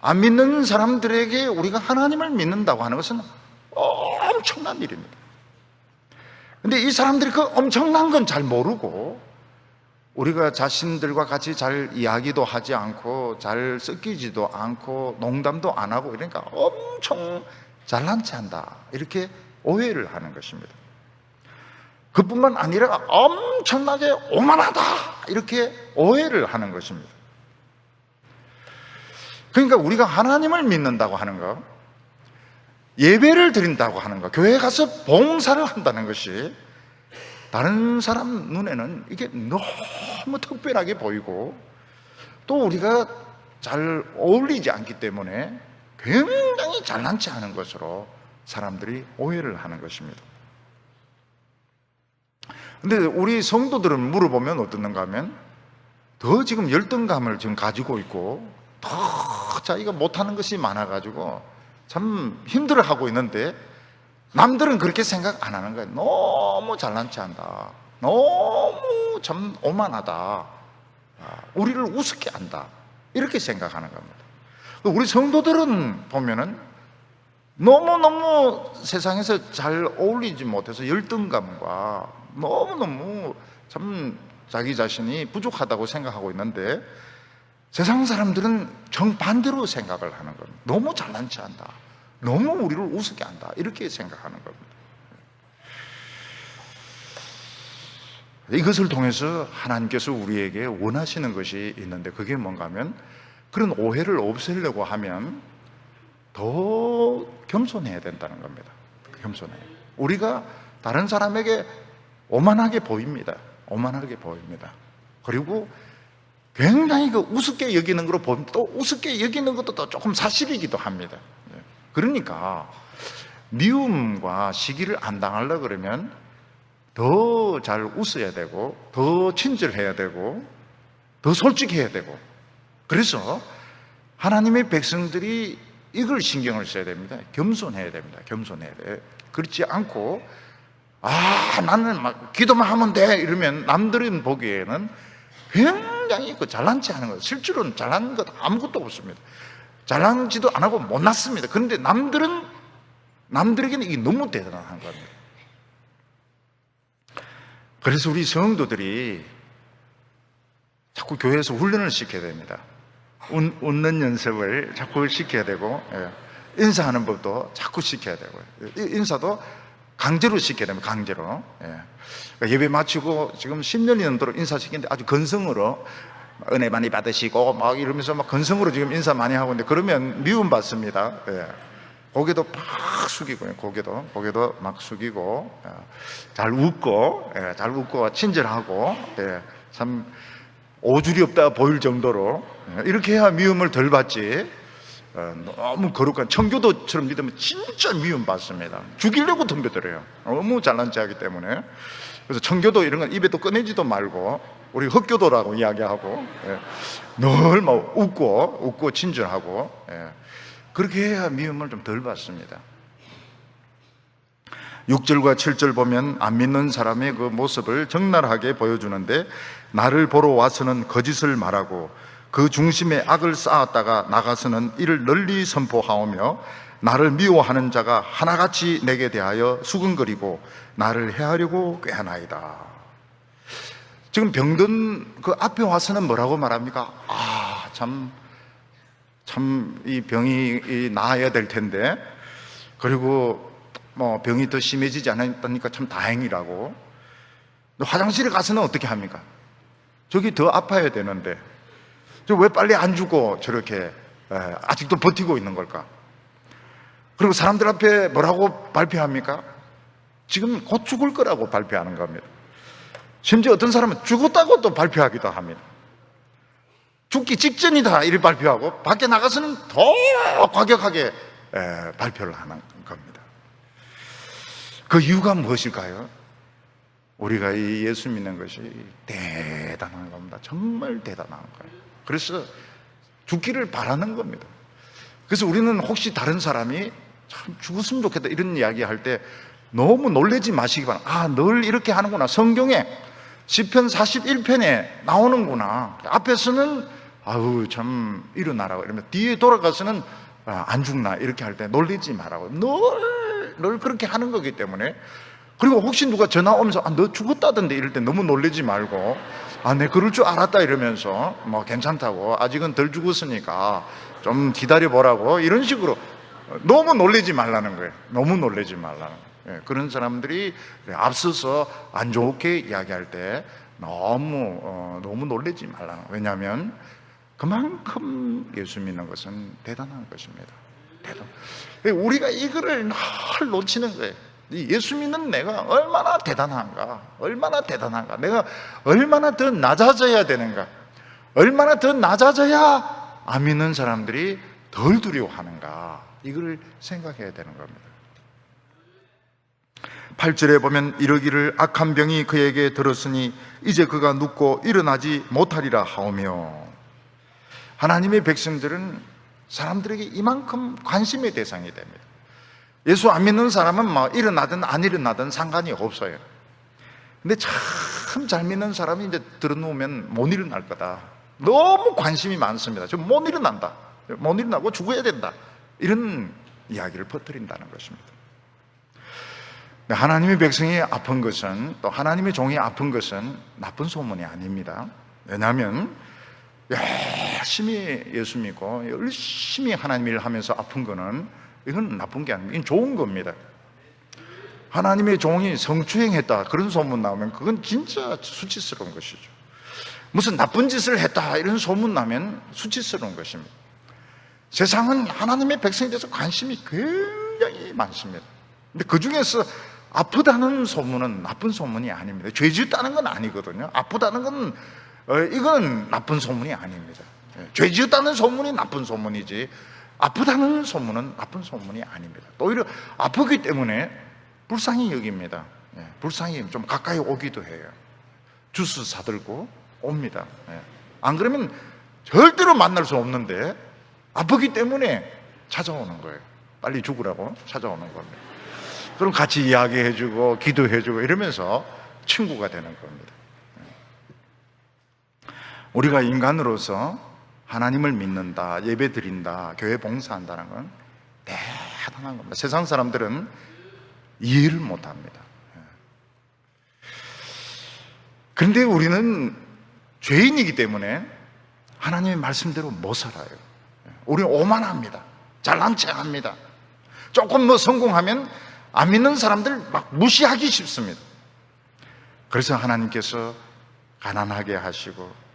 안 믿는 사람들에게 우리가 하나님을 믿는다고 하는 것은 엄청난 일입니다. 근데 이 사람들이 그 엄청난 건 잘 모르고 우리가 자신들과 같이 잘 이야기도 하지 않고 잘 섞이지도 않고 농담도 안 하고 이러니까 엄청 잘난 체 한다 이렇게 오해를 하는 것입니다. 그뿐만 아니라 엄청나게 오만하다 이렇게 오해를 하는 것입니다. 그러니까 우리가 하나님을 믿는다고 하는 것, 예배를 드린다고 하는 것, 교회에 가서 봉사를 한다는 것이 다른 사람 눈에는 이게 너무 특별하게 보이고 또 우리가 잘 어울리지 않기 때문에 굉장히 잘난 체 하는 것으로 사람들이 오해를 하는 것입니다. 근데 우리 성도들은 물어보면 어떻는가 하면 더 지금 열등감을 지금 가지고 있고 더 자기가 못하는 것이 많아가지고 참 힘들어하고 있는데 남들은 그렇게 생각 안 하는 거예요. 너무 잘난 체 한다. 너무 참 오만하다. 우리를 우습게 한다. 이렇게 생각하는 겁니다. 우리 성도들은 보면은 너무너무 세상에서 잘 어울리지 못해서 열등감과 너무너무 참 자기 자신이 부족하다고 생각하고 있는데 세상 사람들은 정반대로 생각을 하는 겁니다. 너무 잘난 체 한다. 너무 우리를 우습게 한다. 이렇게 생각하는 겁니다. 이것을 통해서 하나님께서 우리에게 원하시는 것이 있는데 그게 뭔가 하면 그런 오해를 없애려고 하면 더 겸손해야 된다는 겁니다. 겸손해요. 우리가 다른 사람에게 오만하게 보입니다. 오만하게 보입니다. 그리고 굉장히 그 우습게 여기는 거로 보면 또 우습게 여기는 것도 또 조금 사실이기도 합니다. 그러니까 미움과 시기를 안 당하려고 그러면 더 잘 웃어야 되고 더 친절해야 되고 더 솔직해야 되고 그래서 하나님의 백성들이 이걸 신경을 써야 됩니다. 겸손해야 됩니다. 겸손해야 돼. 그렇지 않고 나는 막 기도만 하면 돼 이러면 남들은 보기에는 굉장히 그 잘난 체 하는 거예요. 실제로는 잘난 것 아무것도 없습니다. 잘난지도 안 하고 못났습니다. 그런데 남들에게는 이게 너무 대단한 겁니다. 그래서 우리 성도들이 자꾸 교회에서 훈련을 시켜야 됩니다. 웃는 연습을 자꾸 시켜야 되고 인사하는 법도 자꾸 시켜야 되고요. 인사도 강제로 시켜야 됩니다. 강제로. 예배 마치고 지금 10년이 넘도록 인사시키는데 아주 건성으로 은혜 많이 받으시고 막 이러면서 막 건성으로 지금 인사 많이 하고 있는데 그러면 미움 받습니다. 고개도 막 숙이고요. 고개도 막 숙이고 잘 웃고 친절하고 참 오줄이 없다 보일 정도로 이렇게 해야 미움을 덜 받지. 너무 거룩한 청교도처럼 믿으면 진짜 미움 받습니다. 죽이려고 덤벼들어요. 너무 잘난 체 하기 때문에. 그래서 청교도 이런 건 입에도 꺼내지도 말고 우리 흑교도라고 이야기하고 늘 막 웃고 친절하고 그렇게 해야 미움을 좀 덜 받습니다. 6절과 7절 보면 안 믿는 사람의 그 모습을 적나라하게 보여주는데 나를 보러 와서는 거짓을 말하고 그 중심에 악을 쌓았다가 나가서는 이를 널리 선포하오며 나를 미워하는 자가 하나같이 내게 대하여 수근거리고 나를 해하려고 꾀하나이다. 지금 병든 그 앞에 와서는 뭐라고 말합니까? 참 이 병이 나아야 될 텐데 그리고 뭐 병이 더 심해지지 않았다니까 참 다행이라고. 화장실에 가서는 어떻게 합니까? 저기 더 아파야 되는데 저 왜 빨리 안 주고 저렇게 아직도 버티고 있는 걸까? 그리고 사람들 앞에 뭐라고 발표합니까? 지금 곧 죽을 거라고 발표하는 겁니다. 심지어 어떤 사람은 죽었다고 또 발표하기도 합니다. 죽기 직전이다 이렇게 발표하고 밖에 나가서는 더 과격하게 발표를 하는 겁니다. 그 이유가 무엇일까요? 우리가 이 예수 믿는 것이 대단한 겁니다. 정말 대단한 거예요. 그래서 죽기를 바라는 겁니다. 그래서 우리는 혹시 다른 사람이 참 죽었으면 좋겠다 이런 이야기 할 때 너무 놀라지 마시기 바랍니다. 늘 이렇게 하는구나. 성경에 시편 41편에 나오는구나. 앞에서는 아우 참 일어나라고 이러면 뒤에 돌아가서는 안 죽나 이렇게 할 때 놀리지 말라고. 늘 그렇게 하는 거기 때문에. 그리고 혹시 누가 전화 오면서 너 죽었다던데 이럴 때 너무 놀라지 말고 내 그럴 줄 알았다 이러면서 뭐 괜찮다고, 아직은 덜 죽었으니까 좀 기다려보라고, 이런 식으로 너무 놀라지 말라는 거예요. 너무 놀라지 말라는 거예요. 그런 사람들이 앞서서 안 좋게 이야기할 때 너무 놀라지 말라는 거예요. 왜냐하면 그만큼 예수 믿는 것은 대단한 것입니다. 우리가 이거를 늘 놓치는 거예요. 예수 믿는 내가 얼마나 대단한가, 얼마나 대단한가, 내가 얼마나 더 낮아져야 되는가, 얼마나 더 낮아져야 안 믿는 사람들이 덜 두려워하는가, 이걸 생각해야 되는 겁니다. 8절에 보면 이르기를 악한 병이 그에게 들었으니 이제 그가 눕고 일어나지 못하리라 하오며, 하나님의 백성들은 사람들에게 이만큼 관심의 대상이 됩니다. 예수 안 믿는 사람은 일어나든 안 일어나든 상관이 없어요. 근데 참 잘 믿는 사람이 이제 들어놓으면 못 일어날 거다, 너무 관심이 많습니다. 좀 못 일어난다, 못 일어나고 죽어야 된다, 이런 이야기를 퍼뜨린다는 것입니다. 하나님의 백성이 아픈 것은, 또 하나님의 종이 아픈 것은 나쁜 소문이 아닙니다. 왜냐하면 열심히 예수 믿고 열심히 하나님 일을 하면서 아픈 거는, 이건 나쁜 게 아닙니다. 이건 좋은 겁니다. 하나님의 종이 성추행했다 그런 소문 나오면 그건 진짜 수치스러운 것이죠. 무슨 나쁜 짓을 했다 이런 소문 나면 수치스러운 것입니다. 세상은 하나님의 백성에 대해서 관심이 굉장히 많습니다. 근데 그 중에서 아프다는 소문은 나쁜 소문이 아닙니다. 죄 지었다는 건 아니거든요. 아프다는 건 이건 나쁜 소문이 아닙니다. 죄 지었다는 소문이 나쁜 소문이지, 아프다는 소문은 나쁜 소문이 아닙니다. 오히려 아프기 때문에 불쌍히 여깁니다. 불쌍히 좀 가까이 오기도 해요. 주스 사들고 옵니다. 안 그러면 절대로 만날 수 없는데 아프기 때문에 찾아오는 거예요. 빨리 죽으라고 찾아오는 겁니다. 그럼 같이 이야기해주고 기도해주고 이러면서 친구가 되는 겁니다. 우리가 인간으로서 하나님을 믿는다, 예배 드린다, 교회 봉사한다는 건 대단한 겁니다. 세상 사람들은 이해를 못합니다. 그런데 우리는 죄인이기 때문에 하나님의 말씀대로 못 살아요. 우리는 오만합니다. 잘난 척합니다. 조금 성공하면 안 믿는 사람들 막 무시하기 쉽습니다. 그래서 하나님께서 가난하게 하시고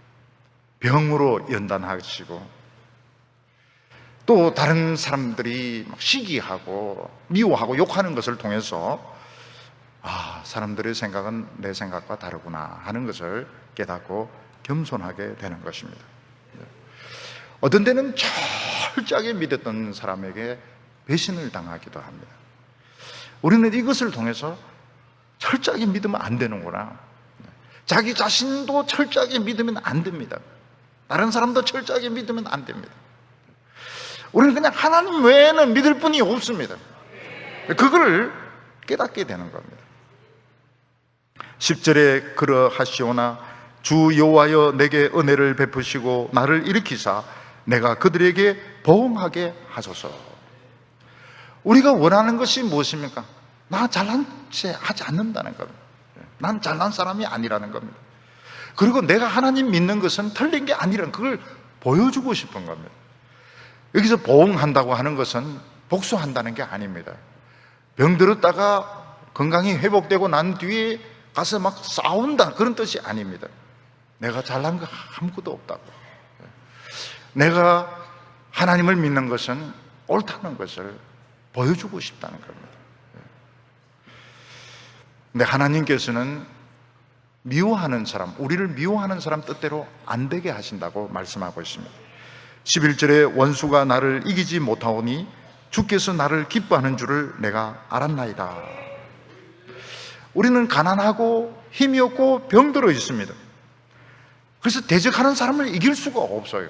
병으로 연단하시고, 또 다른 사람들이 막 시기하고 미워하고 욕하는 것을 통해서 사람들의 생각은 내 생각과 다르구나 하는 것을 깨닫고 겸손하게 되는 것입니다. 어떤 때는 철저하게 믿었던 사람에게 배신을 당하기도 합니다. 우리는 이것을 통해서 철저하게 믿으면 안 되는구나, 자기 자신도 철저하게 믿으면 안 됩니다. 다른 사람도 철저하게 믿으면 안 됩니다. 우리는 그냥 하나님 외에는 믿을 분이 없습니다. 그걸 깨닫게 되는 겁니다. 10절에 그러하시오나 주 여호와여 내게 은혜를 베푸시고 나를 일으키사 내가 그들에게 보응하게 하소서. 우리가 원하는 것이 무엇입니까? 나 잘난 체 하지 않는다는 겁니다. 난 잘난 사람이 아니라는 겁니다. 그리고 내가 하나님 믿는 것은 틀린 게 아니라는, 그걸 보여주고 싶은 겁니다. 여기서 보응한다고 하는 것은 복수한다는 게 아닙니다. 병들었다가 건강이 회복되고 난 뒤에 가서 막 싸운다 그런 뜻이 아닙니다. 내가 잘난 거 아무것도 없다고, 내가 하나님을 믿는 것은 옳다는 것을 보여주고 싶다는 겁니다. 근데 하나님께서는 미워하는 사람, 우리를 미워하는 사람 뜻대로 안 되게 하신다고 말씀하고 있습니다. 11절에 원수가 나를 이기지 못하오니 주께서 나를 기뻐하는 줄을 내가 알았나이다. 우리는 가난하고 힘이 없고 병들어 있습니다. 그래서 대적하는 사람을 이길 수가 없어요.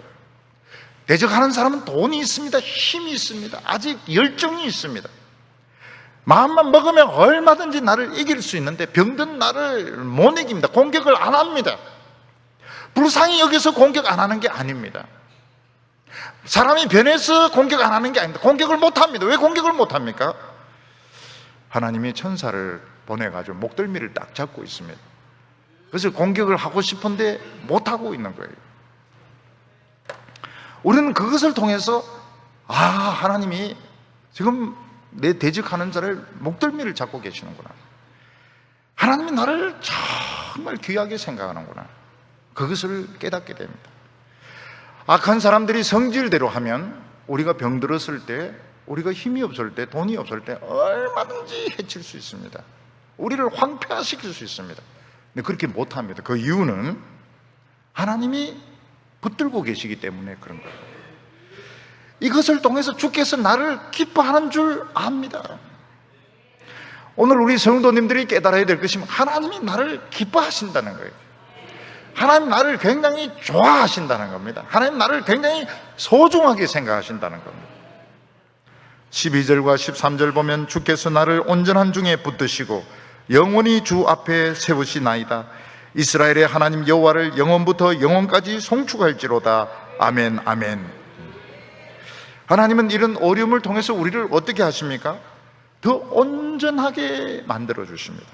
대적하는 사람은 돈이 있습니다. 힘이 있습니다. 아직 열정이 있습니다. 마음만 먹으면 얼마든지 나를 이길 수 있는데 병든 나를 못 이깁니다. 공격을 안 합니다. 불쌍히 여기서 공격 안 하는 게 아닙니다. 사람이 변해서 공격 안 하는 게 아닙니다. 공격을 못 합니다. 왜 공격을 못 합니까? 하나님이 천사를 보내가지고 목덜미를 딱 잡고 있습니다. 그래서 공격을 하고 싶은데 못 하고 있는 거예요. 우리는 그것을 통해서 하나님이 지금 내 대적하는 자를 목덜미를 잡고 계시는구나. 하나님이 나를 정말 귀하게 생각하는구나. 그것을 깨닫게 됩니다. 악한 사람들이 성질대로 하면 우리가 병들었을 때, 우리가 힘이 없을 때, 돈이 없을 때 얼마든지 해칠 수 있습니다. 우리를 황폐화시킬 수 있습니다. 근데 그렇게 못합니다. 그 이유는 하나님이 붙들고 계시기 때문에 그런 거예요. 이것을 통해서 주께서 나를 기뻐하는 줄 압니다. 오늘 우리 성도님들이 깨달아야 될 것이 하나님이 나를 기뻐하신다는 거예요. 하나님 나를 굉장히 좋아하신다는 겁니다. 하나님 나를 굉장히 소중하게 생각하신다는 겁니다. 12절과 13절 보면 주께서 나를 온전한 중에 붙드시고 영원히 주 앞에 세우시나이다. 이스라엘의 하나님 여호와를 영원부터 영원까지 송축할지로다. 아멘 아멘. 하나님은 이런 어려움을 통해서 우리를 어떻게 하십니까? 더 온전하게 만들어 주십니다.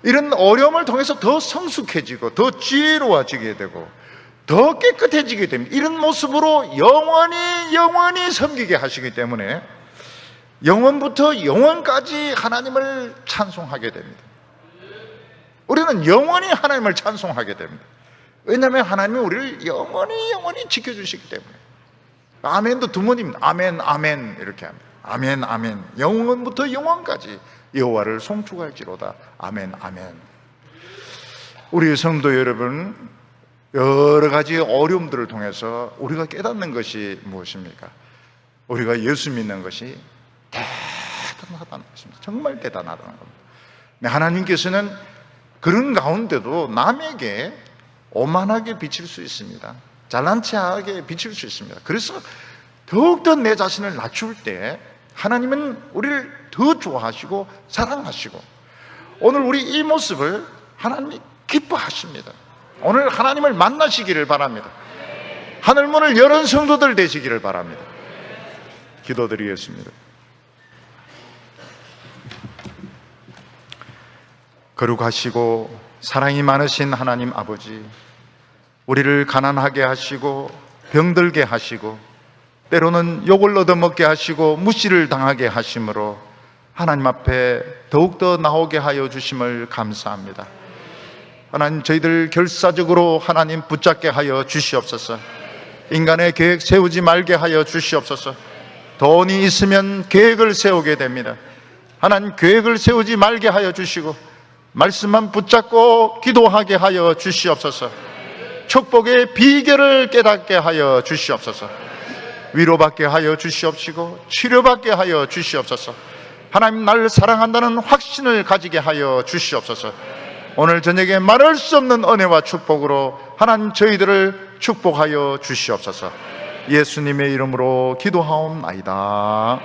이런 어려움을 통해서 더 성숙해지고 더 지혜로워지게 되고 더 깨끗해지게 됩니다. 이런 모습으로 영원히 섬기게 하시기 때문에 영원부터 영원까지 하나님을 찬송하게 됩니다. 우리는 영원히 하나님을 찬송하게 됩니다. 왜냐하면 하나님이 우리를 영원히 지켜주시기 때문에. 아멘도 두 번입니다. 아멘 아멘 이렇게 합니다. 아멘 아멘. 영원부터 영원까지 여호와를 송축할지로다. 아멘 아멘. 우리 성도 여러분, 여러 가지 어려움들을 통해서 우리가 깨닫는 것이 무엇입니까? 우리가 예수 믿는 것이 대단하다는 것입니다. 정말 대단하다는 겁니다. 하나님께서는 그런 가운데도 남에게 오만하게 비칠 수 있습니다. 잘난 체하게 비칠 수 있습니다. 그래서 더욱더 내 자신을 낮출 때 하나님은 우리를 더 좋아하시고 사랑하시고 오늘 우리 이 모습을 하나님이 기뻐하십니다. 오늘 하나님을 만나시기를 바랍니다. 하늘문을 열은 성도들 되시기를 바랍니다. 기도드리겠습니다. 거룩하시고 사랑이 많으신 하나님 아버지, 우리를 가난하게 하시고 병들게 하시고 때로는 욕을 얻어먹게 하시고 무시를 당하게 하심으로 하나님 앞에 더욱더 나오게 하여 주심을 감사합니다. 하나님, 저희들 결사적으로 하나님 붙잡게 하여 주시옵소서. 인간의 계획 세우지 말게 하여 주시옵소서. 돈이 있으면 계획을 세우게 됩니다. 하나님, 계획을 세우지 말게 하여 주시고 말씀만 붙잡고 기도하게 하여 주시옵소서. 축복의 비결을 깨닫게 하여 주시옵소서. 위로받게 하여 주시옵시고 치료받게 하여 주시옵소서. 하나님, 나를 사랑한다는 확신을 가지게 하여 주시옵소서. 오늘 저녁에 말할 수 없는 은혜와 축복으로 하나님 저희들을 축복하여 주시옵소서. 예수님의 이름으로 기도하옵나이다.